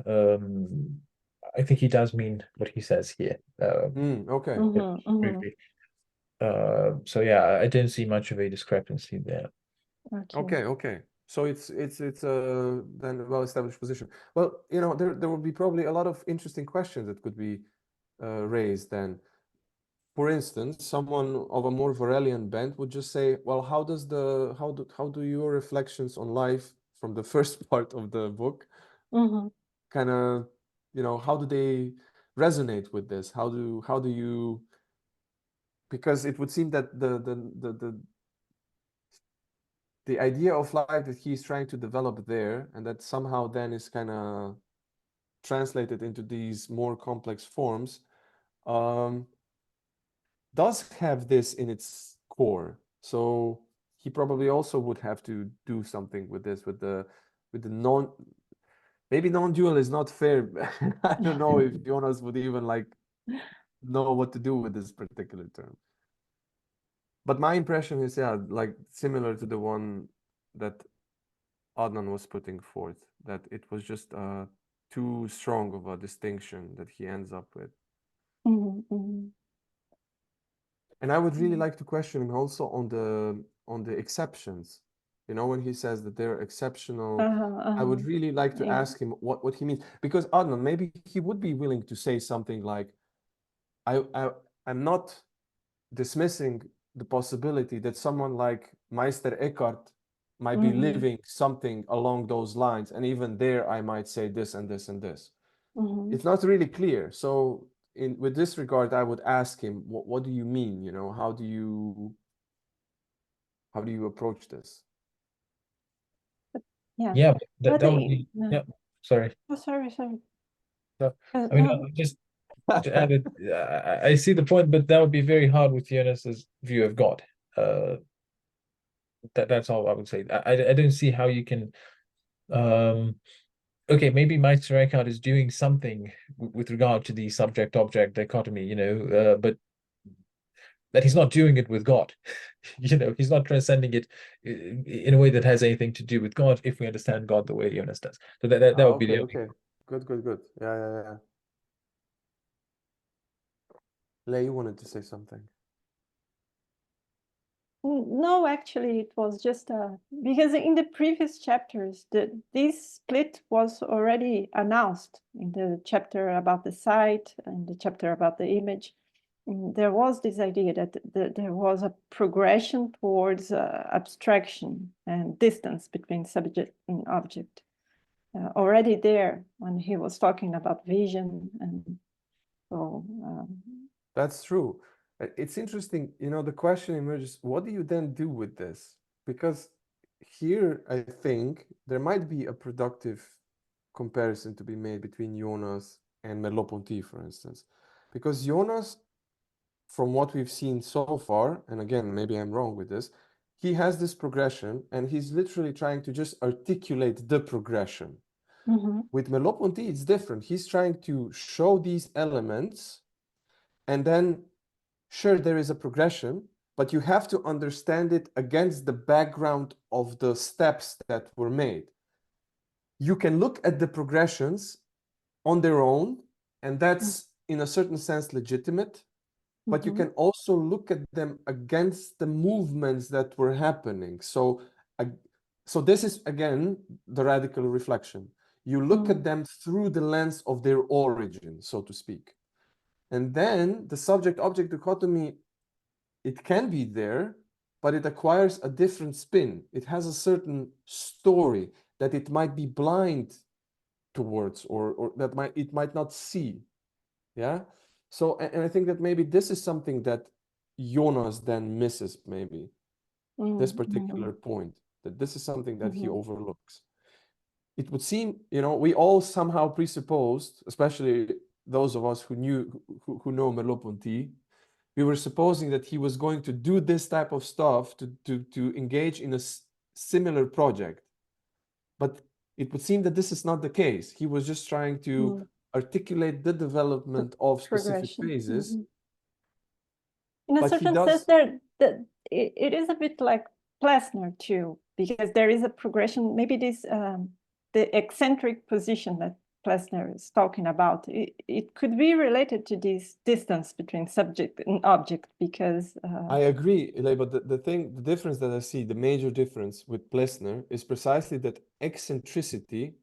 I think he does mean what he says here. Okay. Briefly. So yeah, I didn't see much of a discrepancy there. Okay. So it's then a well-established position. Well, you know, there will be probably a lot of interesting questions that could be raised then. For instance, someone of a more Varelian bent would just say, well, how do your reflections on life from the first part of the book kind of, you know, how do they resonate with this? How do you, because it would seem that the idea of life that he's trying to develop there, and that somehow then is kind of translated into these more complex forms, does have this in its core. So he probably also would have to do something with this, with the maybe non-dual is not fair. I don't know if Jonas would even like know what to do with this particular term. But my impression is, yeah, like similar to the one that Adnan was putting forth, that it was just too strong of a distinction that he ends up with. And I would really like to question him also on the exceptions. You know, when he says that they're exceptional, I would really like to ask him what he means. Because Adnan, maybe he would be willing to say something like, I'm not dismissing the possibility that someone like Meister Eckhart might be living something along those lines. And even there, I might say this and this and this. It's not really clear. So with this regard, I would ask him, what do you mean? You know, how do you approach this? Yeah, that would be, sorry. Sorry. No, I mean, just to add it, I see the point, but that would be very hard with Jonas's view of God. That's all I would say. I don't see how you can. Okay, maybe Meister Eckhart is doing something with regard to the subject-object dichotomy, you know, but that he's not doing it with God. You know, he's not transcending it in a way that has anything to do with God, if we understand God the way Jonas does. So that would be the okay. Good. Yeah. Lei, you wanted to say something. No, actually, it was just because in the previous chapters, this split was already announced in the chapter about the sight and the chapter about the image. There was this idea that there was a progression towards abstraction and distance between subject and object. Already there when he was talking about vision, and so that's true. It's interesting, you know, the question emerges, what do you then do with this? Because here I think there might be a productive comparison to be made between Jonas and Merleau-Ponty, for instance, because Jonas, from what we've seen so far, and again, maybe I'm wrong with this, he has this progression and he's literally trying to just articulate the progression. With Merleau-Ponty, it's different. He's trying to show these elements, and then sure, there is a progression, but you have to understand it against the background of the steps that were made. You can look at the progressions on their own, and that's in a certain sense legitimate, but you can also look at them against the movements that were happening. So this is, again, the radical reflection. You look at them through the lens of their origin, so to speak. And then the subject-object dichotomy, it can be there, but it acquires a different spin. It has a certain story that it might be blind towards, or that it might not see. Yeah. So, and I think that maybe this is something that Jonas then misses, maybe this particular point, that this is something that he overlooks. It would seem, you know, we all somehow presupposed, especially those of us who know Merleau-Ponty, we were supposing that he was going to do this type of stuff to engage in a similar project. But it would seem that this is not the case. He was just trying to articulate the development of specific phases. In a But he certain does- sense, it is a bit like Plessner too, because there is a progression. Maybe this the eccentric position that Plessner is talking about, it could be related to this distance between subject and object, because I agree, Ilay, but the difference that I see, the major difference with Plessner is precisely that eccentricity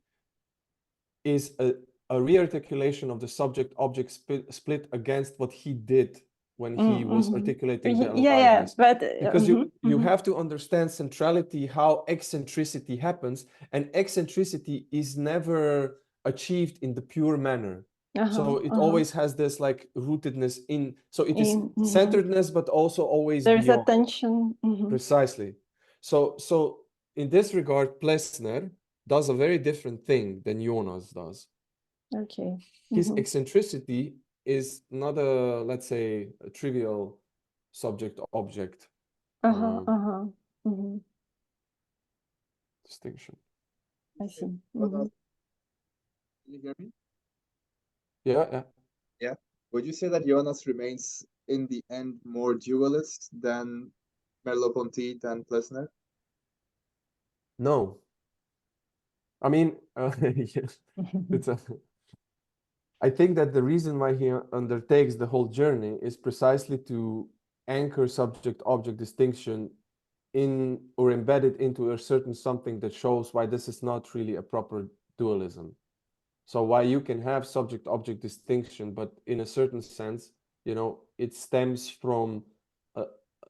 is a rearticulation of the subject-object split against what he did when he was articulating the aliveness. but Because you have to understand centrality, how eccentricity happens, and eccentricity is never achieved in the pure manner. So it always has this like rootedness in, so it is centeredness, but also always there's beyond. a tension. Precisely. So in this regard, Plessner does a very different thing than Jonas does. Okay. His eccentricity is not a, let's say, a trivial subject-object distinction. I see. Can you hear me? Yeah. Yeah. Would you say that Jonas remains in the end more dualist than Merleau-Ponty, than Plessner? No. I mean, it's a. I think that the reason why he undertakes the whole journey is precisely to anchor subject-object distinction in or embedded into a certain something that shows why this is not really a proper dualism. So why you can have subject-object distinction, but in a certain sense, you know, it stems from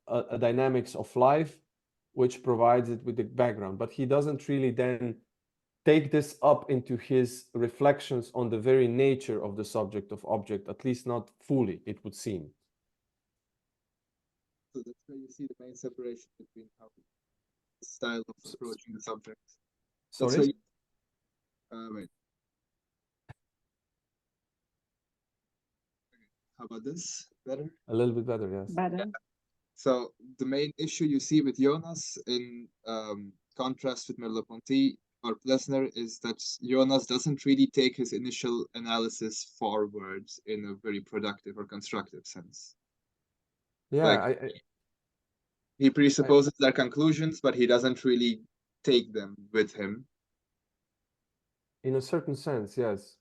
a dynamics of life, which provides it with the background. But he doesn't really then take this up into his reflections on the very nature of the subject of object, at least not fully, it would seem. So that's where you see the main separation between how the style of approaching the subject. Sorry? Wait. How about this? Better? A little bit better, yes. Better. So the main issue you see with Jonas in contrast with Merleau-Ponty or Plessner is that Jonas doesn't really take his initial analysis forwards in a very productive or constructive sense. Yeah, like, he presupposes their conclusions, but he doesn't really take them with him. in a certain sense, yes.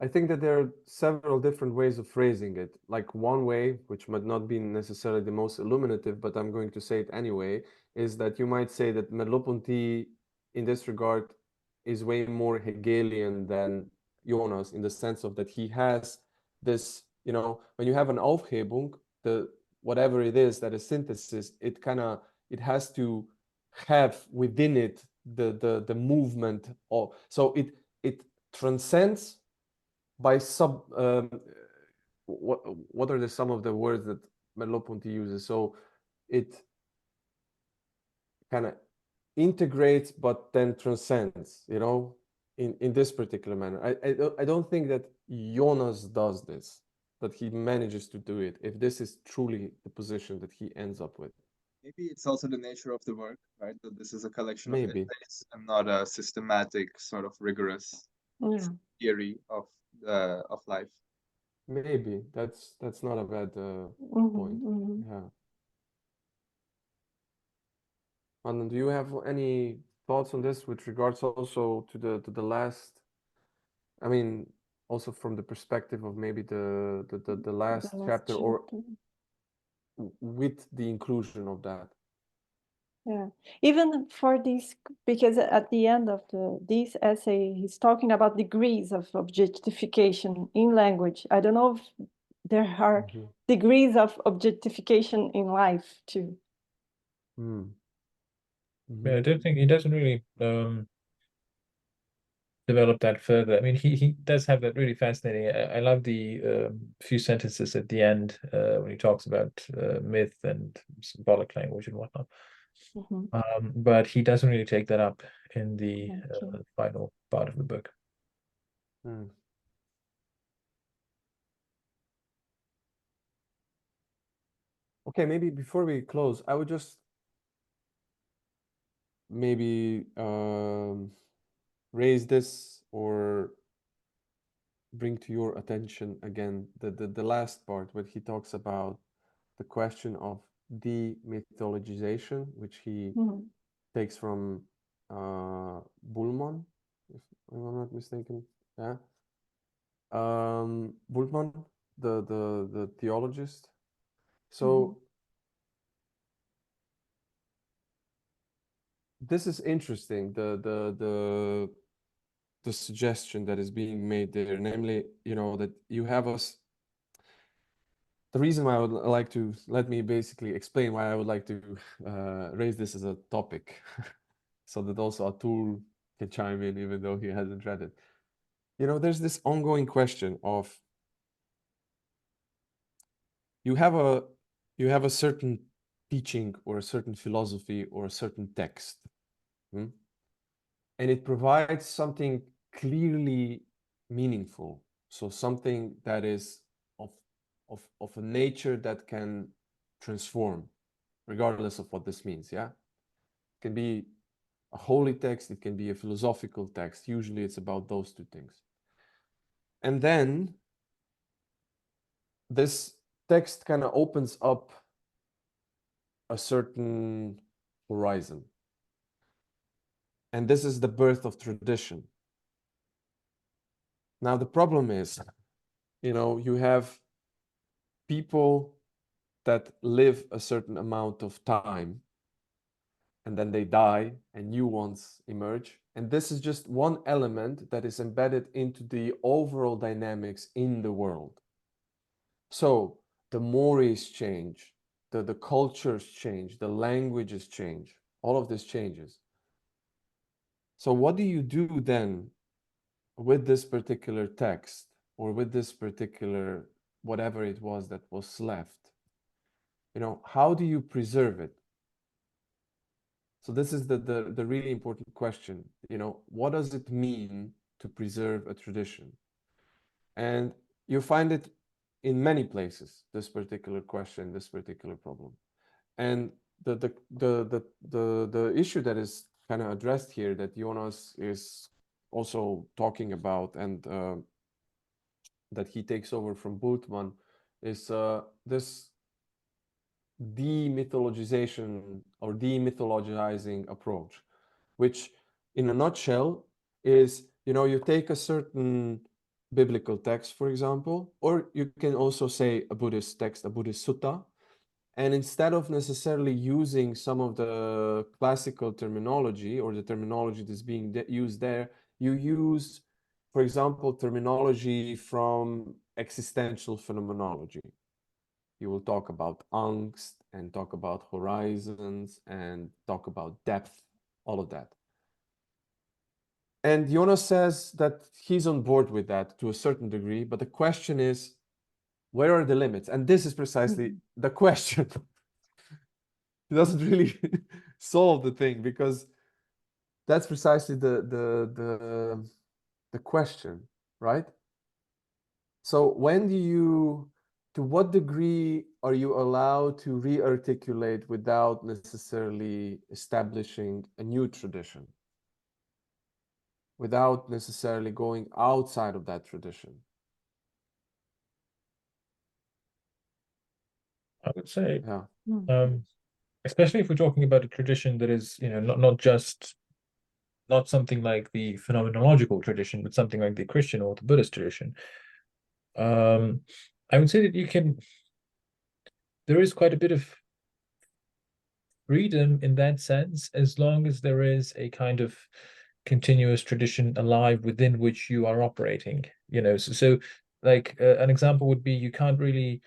I think that there are several different ways of phrasing it. Like one way, which might not be necessarily the most illuminative, but I'm going to say it anyway, is that you might say that Merleau-Ponty, in this regard, is way more Hegelian than Jonas, in the sense of that he has this, you know, when you have an Aufhebung, the whatever it is that is synthesis, it has to have within it the movement of, so it transcends by what are some of the words that Merleau-Ponty uses? So it kind of integrates but then transcends, you know, in this particular manner. I don't think that Jonas does this, that he manages to do it, if this is truly the position that he ends up with. Maybe it's also the nature of the work, right? That this is a collection of Maybe. essays and not a systematic, sort of rigorous theory of life. Maybe that's not a bad point. Yeah. And do you have any thoughts on this with regards also to the last? I mean, also from the perspective of maybe the last chapter, or with the inclusion of that. Yeah, even for this, because at the end of this essay, he's talking about degrees of objectification in language. I don't know if there are degrees of objectification in life too. Yeah, I don't think he doesn't really develop that further. I mean, he does have that really fascinating. I love the few sentences at the end when he talks about myth and symbolic language and whatnot. But he doesn't really take that up in the final part of the book. Okay, maybe before we close, I would just maybe raise this or bring to your attention again the last part where he talks about the question of demythologization, which he takes from Bullman, if I'm not mistaken. Yeah. Bullman, the theologist. So this is interesting, the suggestion that is being made there, namely, you know, that you have us. The reason why I would like to, let me basically explain why I would like to raise this as a topic, so that also Atul can chime in, even though he hasn't read it. You know, there's this ongoing question of you have a certain teaching or a certain philosophy or a certain text, and it provides something clearly meaningful, so something that is of a nature that can transform, regardless of what this means. Yeah, it can be a holy text, it can be a philosophical text. Usually it's about those two things. And then this text kind of opens up a certain horizon. And this is the birth of tradition. Now, the problem is, you know, you have people that live a certain amount of time and then they die and new ones emerge. And this is just one element that is embedded into the overall dynamics in the world. So the mores change, the cultures change, the languages change, all of this changes. So what do you do then with this particular text or with this particular whatever it was that was left? You know, how do you preserve it? So this is the really important question. You know, what does it mean to preserve a tradition? And you find it in many places, this particular question, this particular problem. And the issue that is kind of addressed here that Jonas is also talking about, and that he takes over from Bultmann, is this demythologization or demythologizing approach, which in a nutshell is, you know, you take a certain biblical text, for example, or you can also say a Buddhist text, a Buddhist sutta, and instead of necessarily using some of the classical terminology or the terminology that's being used there, you use, for example, terminology from existential phenomenology. You will talk about angst and talk about horizons and talk about depth, all of that. And Jonas says that he's on board with that to a certain degree, but the question is, where are the limits? And this is precisely the question. It doesn't really solve the thing, because that's precisely the question, right? So when do you, to what degree are you allowed to re-articulate without necessarily establishing a new tradition, without necessarily going outside of that tradition? I would say, Yeah. Especially if we're talking about a tradition that is, you know, not something like the phenomenological tradition, but something like the Christian or the Buddhist tradition. I would say that there is quite a bit of freedom in that sense, as long as there is a kind of continuous tradition alive within which you are operating. You know, so Like an example would be you can't really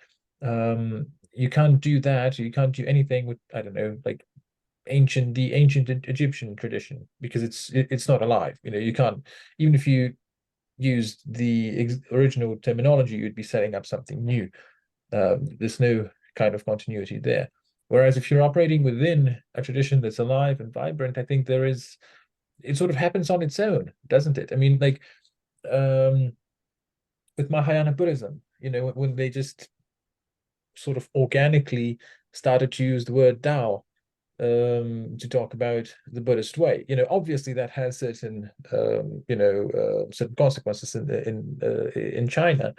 you can't do that, you can't do anything with, I don't know, like the ancient Egyptian tradition, because it's not alive. You know, you can't, even if you used the original terminology, you'd be setting up something new. There's no kind of continuity there. Whereas if you're operating within a tradition that's alive and vibrant, I think it sort of happens on its own, doesn't it? I mean, like with Mahayana Buddhism, you know, when they just sort of organically started to use the word Tao to talk about the Buddhist way. You know, obviously that has certain certain consequences in China.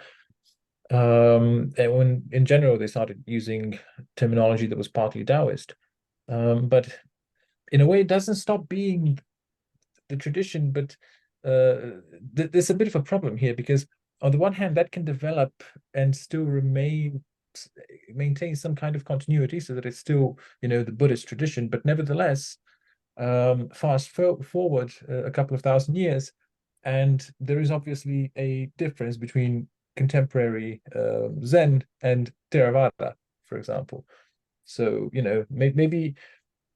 And when in general they started using terminology that was partly Taoist. But in a way it doesn't stop being the tradition, but there's a bit of a problem here, because on the one hand that can develop and still maintain some kind of continuity, so that it's still, you know, the Buddhist tradition, but nevertheless forward a couple of thousand years, and there is obviously a difference between contemporary Zen and Theravada, for example. So, you know, maybe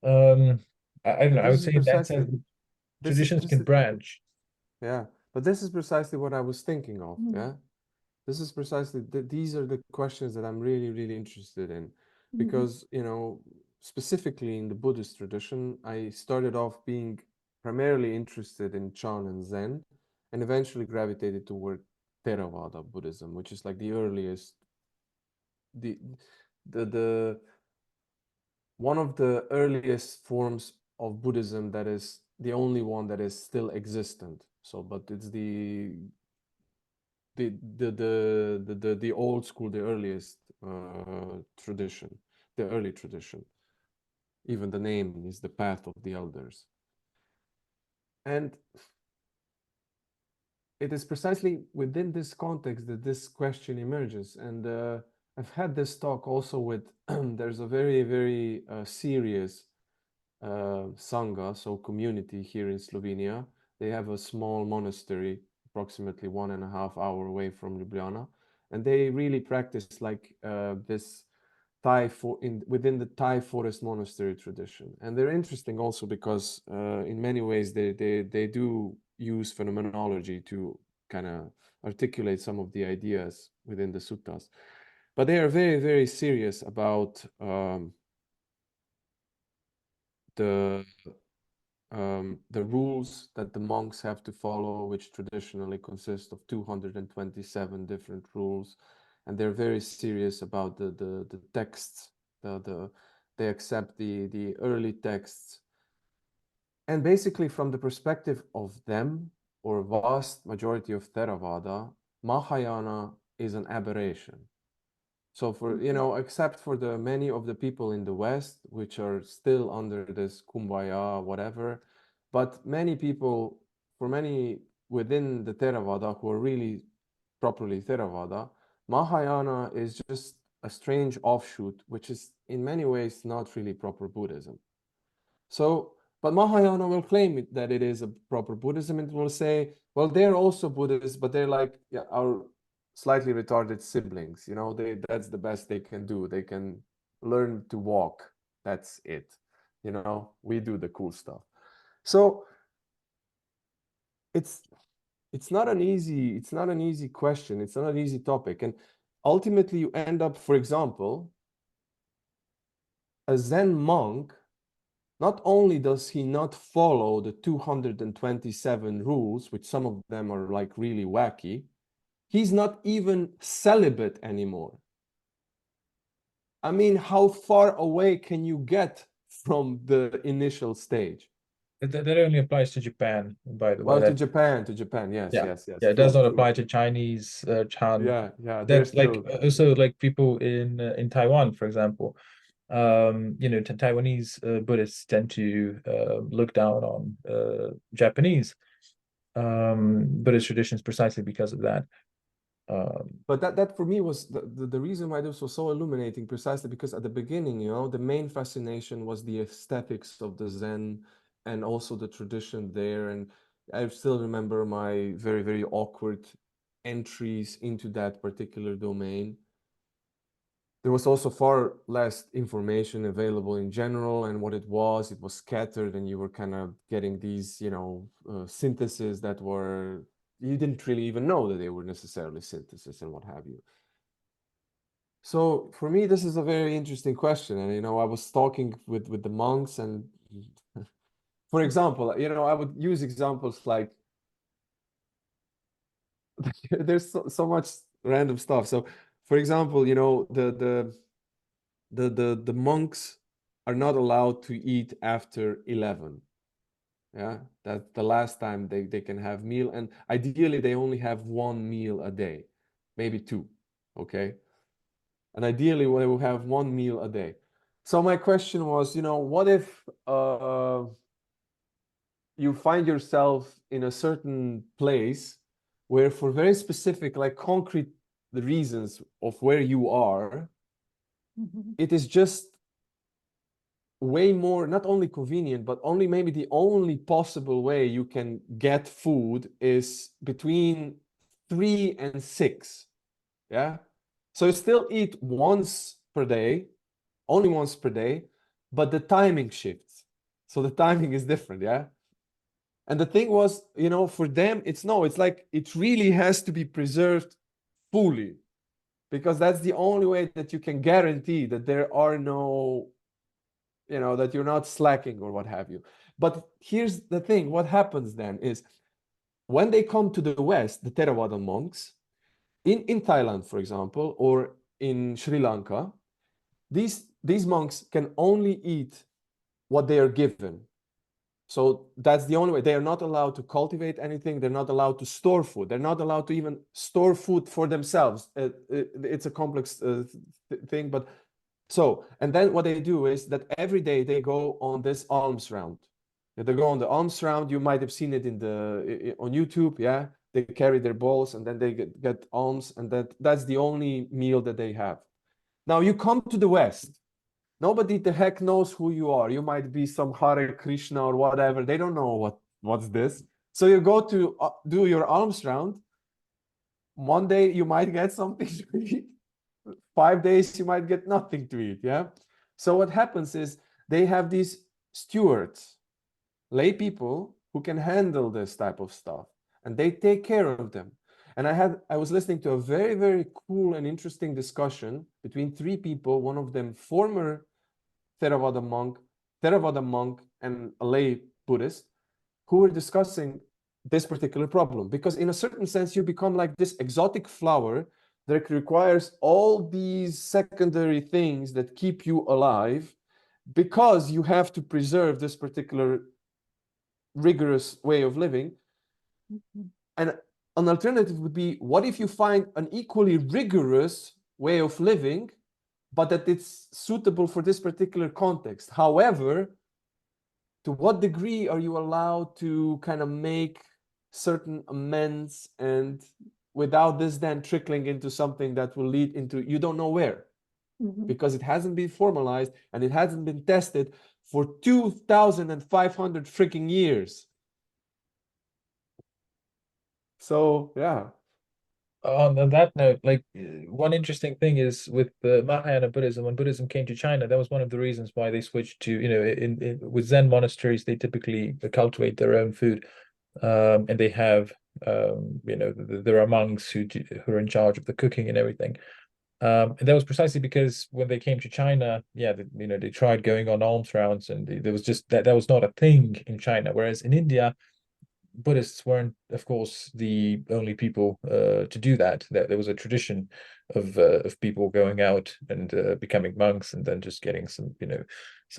I don't know, I This would is say in that precisely sense this traditions this can is branch. yeah, but this is precisely what I was thinking of. Mm. Yeah, this is precisely these are the questions that I'm really, really interested in, Mhm. because, you know, specifically in the Buddhist tradition, I started off being primarily interested in Chan and Zen, and eventually gravitated toward Theravada Buddhism, which is like the earliest, the the one of the earliest forms of Buddhism that is the only one that is still existent. So, but it's the old school, the earliest tradition, the early tradition. Even the name is the path of the elders. And it is precisely within this context that this question emerges. And I've had this talk also with, there's a very, very serious Sangha, so community here in Slovenia. They have a small monastery, approximately 1.5 hours away from Ljubljana. And they really practice like this within the Thai forest monastery tradition. And they're interesting also because in many ways they do use phenomenology to kind of articulate some of the ideas within the suttas. But they are very, very serious about the rules that the monks have to follow, which traditionally consist of 227 different rules. And they're very serious about the texts. They accept the early texts. And basically, from the perspective of them, or vast majority of Theravada, Mahayana is an aberration. So for, you know, except for the many of the people in the West, which are still under this kumbaya, whatever, but many people, for many within the Theravada who are really properly Theravada, Mahayana is just a strange offshoot, which is in many ways not really proper Buddhism. So, but Mahayana will claim that it is a proper Buddhism, and will say, well, they're also Buddhists, but they're like our slightly retarded siblings. You know, that's the best they can do. They can learn to walk. That's it. You know, we do the cool stuff. So it's not an easy question. It's not an easy topic, and ultimately you end up, for example, a Zen monk. Not only does he not follow the 227 rules, which some of them are like really wacky, he's not even celibate anymore. I mean, how far away can you get from the initial stage? That only applies to Japan, by the way. Well, to Japan, yes, yeah, yes. yeah, it does not apply to Chinese Chan. Yeah, That's like still... also like people in Taiwan, for example. You know, Taiwanese Buddhists tend to look down on Japanese Buddhist traditions precisely because of that. But that for me was the reason why this was so illuminating, precisely because at the beginning, you know, the main fascination was the aesthetics of the Zen and also the tradition there. And I still remember my very, very awkward entries into that particular domain. There was also far less information available in general, and what it was scattered, and you were kind of getting these, syntheses that were, you didn't really even know that they were necessarily synthesis and what have you. So for me, this is a very interesting question. And, I was talking with the monks, and for example, I would use examples like, there's so much random stuff. So for example, the monks are not allowed to eat after 11. Yeah, that's the last time they can have meal, and ideally they only have one meal a day, maybe two. Okay, and ideally they will have one meal a day. So my question was, what if you find yourself in a certain place where, for very specific, like concrete reasons of where you are, it is just way more, not only convenient, but only maybe the only possible way you can get food is between 3 and 6. Yeah. So you still eat once per day, only once per day, but the timing shifts. So the timing is different. Yeah. And the thing was, for them, it's like it really has to be preserved fully, because that's the only way that you can guarantee that there are no, that you're not slacking or what have you. But here's the thing, what happens then is, when they come to the West, the Theravada monks, in Thailand, for example, or in Sri Lanka, these monks can only eat what they are given. So that's the only way. They are not allowed to cultivate anything. They're not allowed to store food. They're not allowed to even store food for themselves. It's a complex thing, but so, and then what they do is that every day they go on this alms round. They go on the alms round. You might have seen it on YouTube. Yeah, they carry their bowls and then they get alms, and that's the only meal that they have. Now you come to the West. Nobody the heck knows who you are. You might be some Hare Krishna or whatever. They don't know what's this. So you go to do your alms round. One day you might get something to eat. 5 days you might get nothing to eat. Yeah. So what happens is they have these stewards, lay people who can handle this type of stuff, and they take care of them. And I was listening to a very, very cool and interesting discussion between 3 people, one of them former Theravada monk and a lay Buddhist, who were discussing this particular problem. Because in a certain sense, you become like this exotic flower that requires all these secondary things that keep you alive, because you have to preserve this particular rigorous way of living. And an alternative would be, what if you find an equally rigorous way of living, but that it's suitable for this particular context? However, to what degree are you allowed to kind of make certain amends, and without this then trickling into something that will lead into you don't know where, because it hasn't been formalized and it hasn't been tested for 2,500 freaking years. So yeah. On that note, like one interesting thing is with Mahayana Buddhism, when Buddhism came to China, that was one of the reasons why they switched to, with Zen monasteries, they typically cultivate their own food, and they have, there are monks who are in charge of the cooking and everything. And that was precisely because when they came to China, they tried going on alms rounds, and there was just that was not a thing in China. Whereas in India, Buddhists weren't, of course, the only people to do that. There was a tradition of people going out and becoming monks, and then just getting some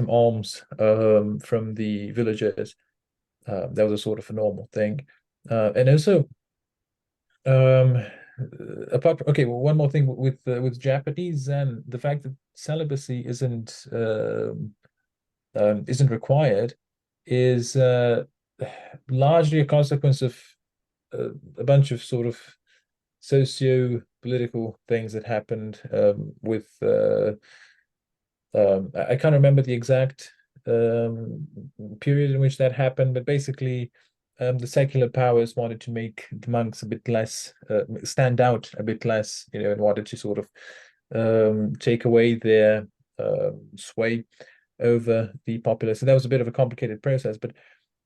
alms from the villagers. That was a sort of a normal thing, and also. One more thing with Japanese Zen, the fact that celibacy isn't required is largely a consequence of a bunch of sort of socio-political things that happened with I can't remember the exact period in which that happened, but basically the secular powers wanted to make the monks a bit less stand out a bit less, and wanted to sort of take away their sway over the populace. So that was a bit of a complicated process, but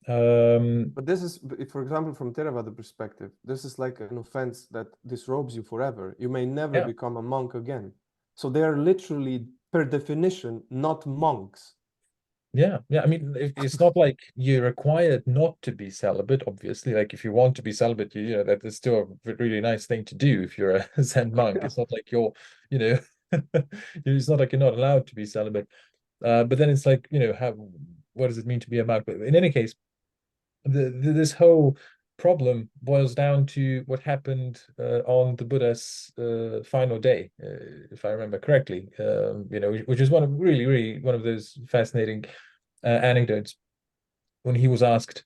this is, for example, from Theravada perspective, this is like an offense that disrobes you forever. You may never become a monk again. So they are literally, per definition, not monks. Yeah. I mean, it's not like you're required not to be celibate. Obviously, like if you want to be celibate, that is still a really nice thing to do if you're a Zen monk. It's not like it's not like you're not allowed to be celibate. But then it's like, what does it mean to be a monk? But in any case, this whole problem boils down to what happened on the Buddha's final day, if I remember correctly. Which is really one of those fascinating anecdotes when he was asked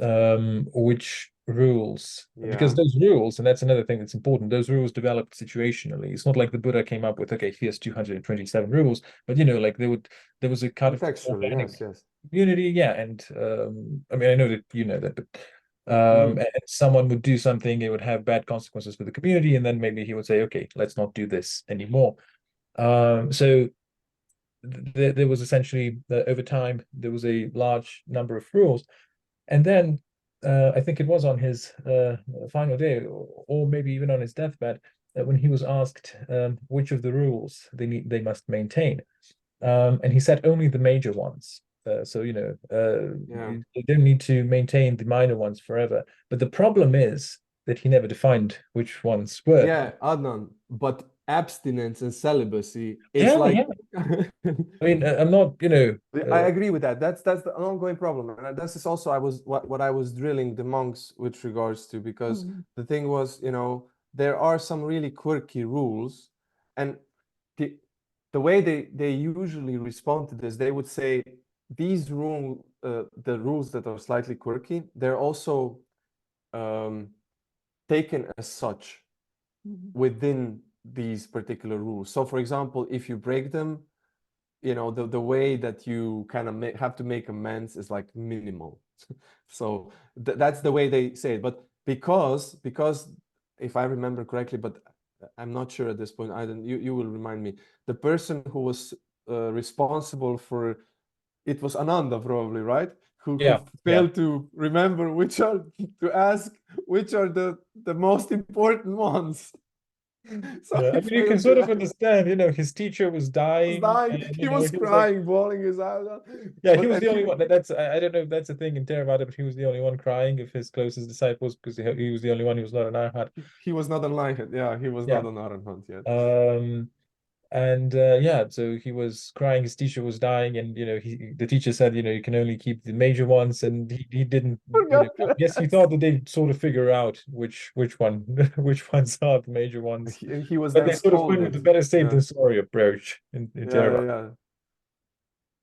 which rules, because those rules, and that's another thing that's important, those rules developed situationally. It's not like the Buddha came up with, okay, here's 227 rules, but like there was a kind of organic community, and I mean, I know that you know that, but and someone would do something, it would have bad consequences for the community, and then maybe he would say, okay, let's not do this anymore. So there was essentially, over time, there was a large number of rules. And then I think it was on his final day, or maybe even on his deathbed, when he was asked which of the rules they must maintain. And he said only the major ones. So, they don't need to maintain the minor ones forever. But the problem is that he never defined which ones were. Yeah, Adnan, but abstinence and celibacy, it's like I mean, I'm not, I agree with that. That's the ongoing problem, and this is also what I was drilling the monks with regards to, because the thing was, there are some really quirky rules, and the way they usually respond to this, they would say these the rules that are slightly quirky, they're also taken as such within these particular rules. So, for example, if you break them, the way that you kind of have to make amends is like minimal. So that's the way they say it. But because if I remember correctly, but I'm not sure at this point, you will remind me, the person who was responsible for it was Ananda, probably, right? Who failed to remember to ask which are the most important ones. So I mean, you can sort of understand, his teacher was dying. He was crying, bawling his eyes out. Yeah, he was the only one. I don't know if that's a thing in Theravada, but he was the only one crying of his closest disciples, because he was the only one who was not an arhat. He was not an arhat. Yeah, he was not an arhat yet. So he was crying, his teacher was dying, and the teacher said, you can only keep the major ones, and he didn't. I guess he thought that they'd sort of figure out which ones are the major ones. He was, but they sort of went with the better safe than sorry approach in Theravada.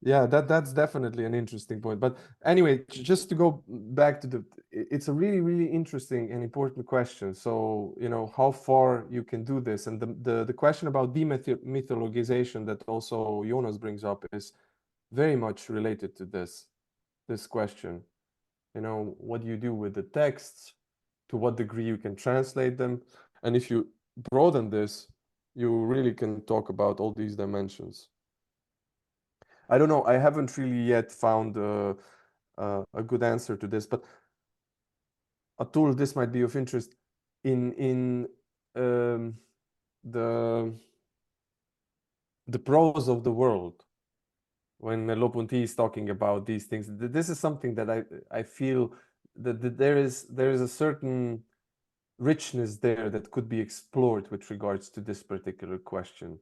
Yeah, that's definitely an interesting point. But anyway, just to go back to it's a really, really interesting and important question. So, how far you can do this, and the question about demythologization that also Jonas brings up is very much related to this question. What do you do with the texts? To what degree you can translate them? And if you broaden this, you really can talk about all these dimensions. I don't know. I haven't really yet found a good answer to this, but Atul, this might be of interest in the prose of the world. When Merleau-Ponty is talking about these things, this is something that I feel that there is a certain richness there that could be explored with regards to this particular question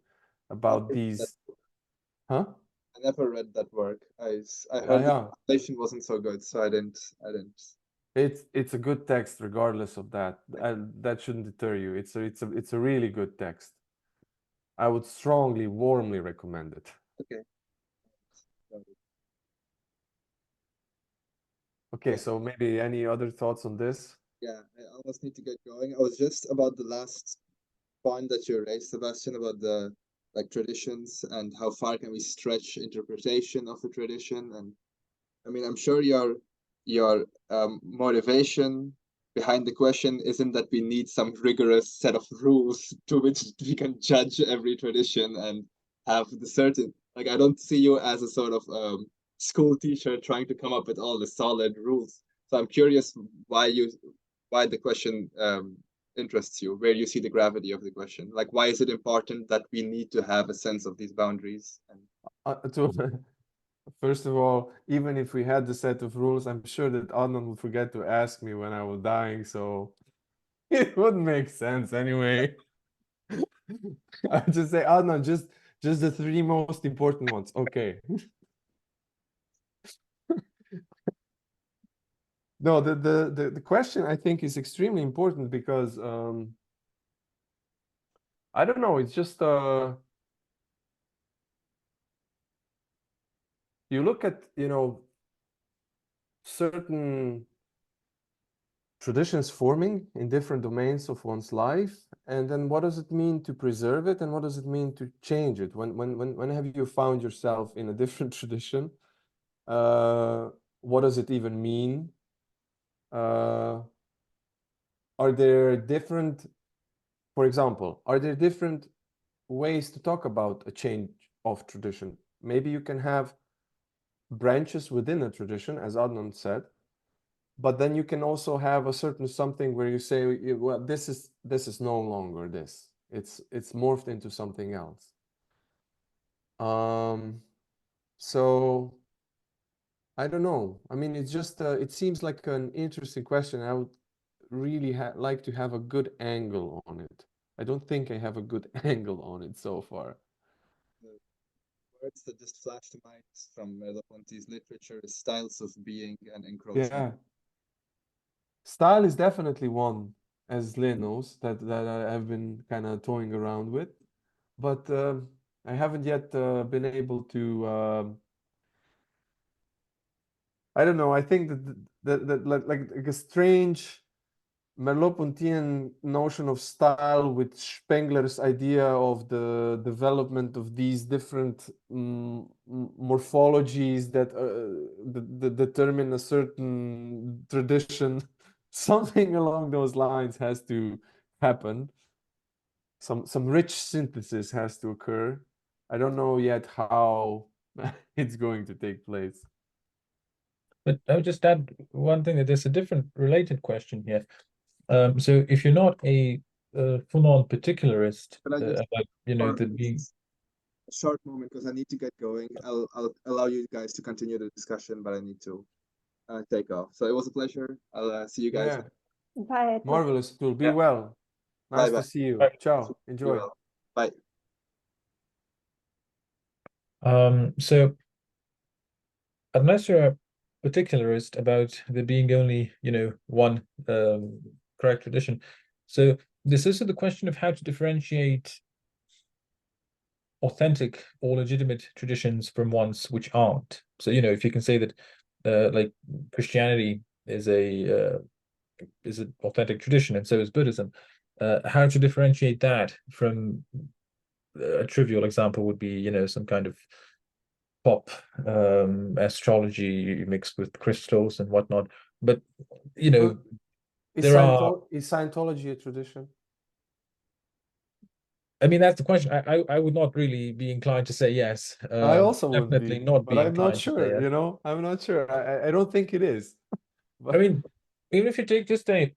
about these. Huh? I never read that work. I heard the translation wasn't so good, so I didn't. It's a good text, regardless of that. That shouldn't deter you. It's a really good text. I would strongly, warmly recommend it. Okay. Okay, so maybe any other thoughts on this? Yeah, I almost need to get going. I was just about the last point that you raised, Sebastian, about the traditions and how far can we stretch interpretation of a tradition. And I mean, I'm sure you're your motivation behind the question isn't that we need some rigorous set of rules to which we can judge every tradition and have the certain, like, I don't see you as a sort of school teacher trying to come up with all the solid rules. So I'm curious why the question interests you, where you see the gravity of the question. Like, why is it important that we need to have a sense of these boundaries? First of all, even if we had the set of rules, I'm sure that Adnan would forget to ask me when I was dying, so it wouldn't make sense anyway. I'd just say, Adnan, just the three most important ones. Okay. No, the question I think is extremely important because I don't know, it's just you look at, certain traditions forming in different domains of one's life, and then what does it mean to preserve it and what does it mean to change it? When have you found yourself in a different tradition? What does it even mean? Are there different, for example, are there different ways to talk about a change of tradition? Maybe you can have branches within a tradition, as Adnan said, but then you can also have a certain something where you say, well, this is no longer this. It's morphed into something else. So I don't know. I mean, it's just it seems like an interesting question. I would really like to have a good angle on it. I don't think I have a good angle on it so far. The words that just flash to mind from Merleau-Ponty's literature is styles of being and encroachment. Yeah. Style is definitely one, as Lynn knows, that I have been kind of toying around with, but I haven't yet been able to. I don't know. I think that like a strange Merleau-Pontian notion of style with Spengler's idea of the development of these different morphologies that determine a certain tradition. Something along those lines has to happen. Some rich synthesis has to occur. I don't know yet how it's going to take place. But I would just add one thing, that there's a different related question here. So if you're not a full-on particularist, But I just, about, for the being. a short moment, because I need to get going. I'll allow you guys to continue the discussion, but I need to take off. So it was a pleasure. I'll see you guys. Yeah. Bye. Marvelous, Abdul. Be Yeah. well. Nice Bye-bye. to see you. Bye. Ciao. Be Enjoy. well. Bye. So unless you're a particularist about there being only, one correct tradition, so there's also the question of how to differentiate authentic or legitimate traditions from ones which aren't. So, if you can say that like Christianity is an authentic tradition and so is Buddhism, how to differentiate that from a trivial example would be, some kind of pop astrology mixed with crystals and whatnot. But Is there are. Is Scientology a tradition? I mean, that's the question. I would not really be inclined to say yes. I also would Definitely be, not but be I'm not inclined to say sure, yes. I'm not sure. I don't think it is. I mean, even if you take just a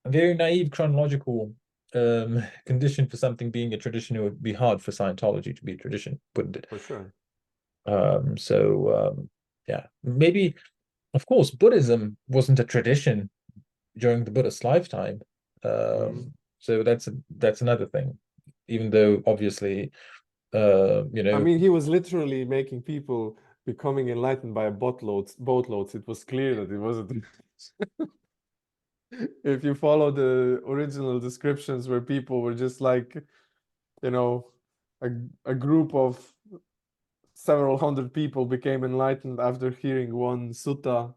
very naive chronological condition for something being a tradition, it would be hard for Scientology to be a tradition, wouldn't it? For sure. Yeah, maybe, of course, Buddhism wasn't a tradition during the Buddhist lifetime. So that's another thing, even though obviously, I mean, he was literally making people becoming enlightened by boatloads. It was clear that it wasn't. If you follow the original descriptions where people were just like, a group of several hundred people became enlightened after hearing one sutta,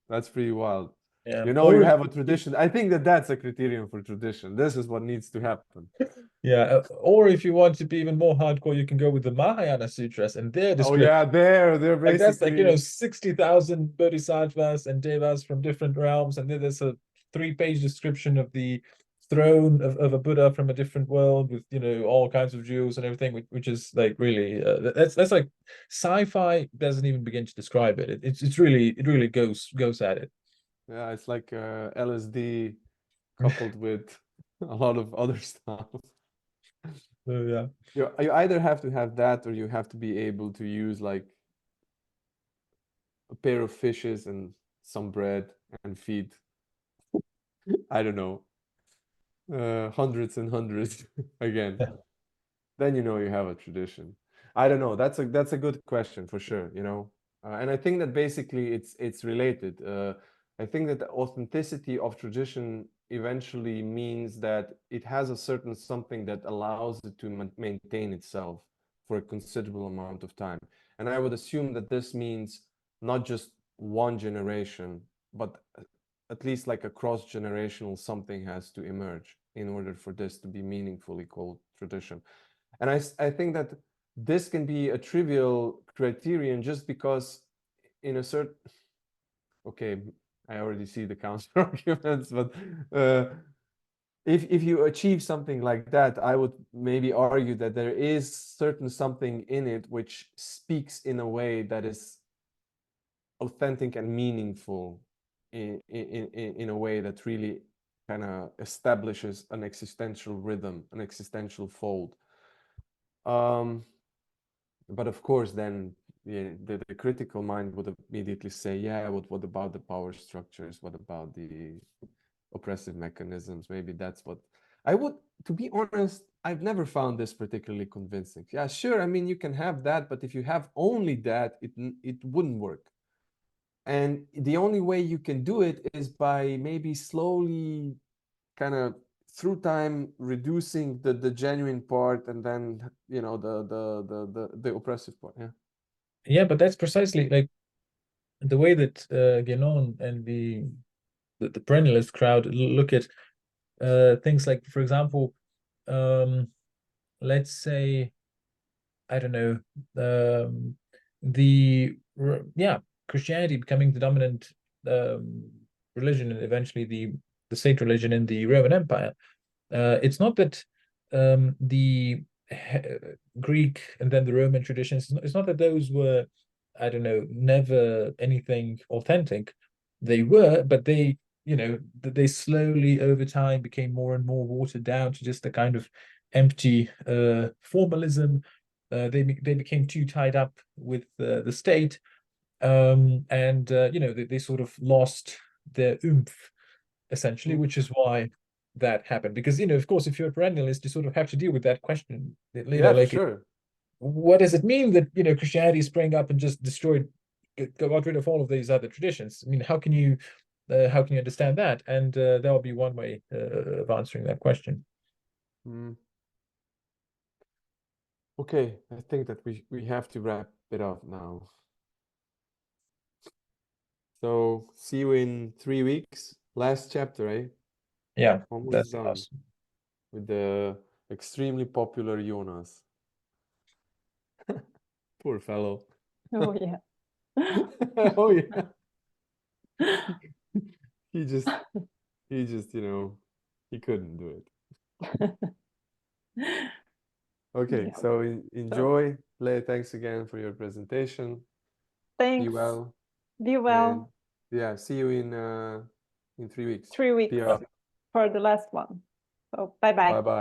that's pretty wild. Yeah. You know, Or you if have a tradition. I think that that's a criterion for tradition. This is what needs to happen. Yeah, or if you want to be even more hardcore, you can go with the Mahayana Sutras and their Oh description. yeah, they're Like that's like, you know, basically 60,000 bodhisattvas and devas from different realms, and then there's a 3-page description of the throne of a Buddha from a different world with, you know, all kinds of jewels and everything, which is like really that's like sci-fi doesn't even begin to describe it. It really goes at it. yeah, it's like LSD coupled with a lot of other stuff. So yeah. You either have to have that, or you have to be able to use like a pair of fishes and some bread and feed, I don't know, hundreds and hundreds again. Yeah. Then you know you have a tradition. I don't know. That's a good question for sure, you know. And I think that basically it's related. I think that the authenticity of tradition eventually means that it has a certain something that allows it to maintain itself for a considerable amount of time. And I would assume that this means not just one generation, but at least like a cross-generational something has to emerge in order for this to be meaningfully called tradition. And I think that this can be a trivial criterion just because in a certain, okay, I already see the counter arguments, but if you achieve something like that, I would maybe argue that there is certain something in it which speaks in a way that is authentic and meaningful in a way that really kind of establishes an existential rhythm, an existential fold. But of course, then yeah, the critical mind would immediately say, yeah, what about the power structures? What about the oppressive mechanisms? Maybe that's what I would, to be honest, I've never found this particularly convincing. Yeah, sure. I mean, you can have that, but if you have only that, it wouldn't work. And the only way you can do it is by maybe slowly kind of through time reducing the genuine part, and then you know the oppressive part. Yeah, but that's precisely like the way that Guénon and the perennialist crowd look at things like, for example, let's say, I don't know, Christianity becoming the dominant religion, and eventually the state religion in the Roman Empire. It's not that the Greek and then the Roman traditions, it's not that those were, I don't know, never anything authentic. They were, but they, you know, they slowly over time became more and more watered down to just a kind of empty formalism. They became too tied up with the state, and you know, they sort of lost their oomph, essentially, which is why that happened. Because, you know, of course, if you're a perennialist, you sort of have to deal with that question. You know, Yeah, for like, sure. what does it mean that, you know, Christianity sprang up and just got rid of all of these other traditions? I mean, how can you understand that? And that will be one way of answering that question. Okay, I think that we have to wrap it up now. So see you in 3 weeks. Last chapter, eh? Yeah, Almost that's done awesome. with the extremely popular Jonas. Poor fellow. Oh yeah. Oh yeah. He just, you know, he couldn't do it. Okay, Yeah. so enjoy. Le, thanks again for your presentation. Thanks. Be well. Be well. And yeah, see you in 3 weeks. 3 weeks PR. for the last one. So bye bye. Bye bye.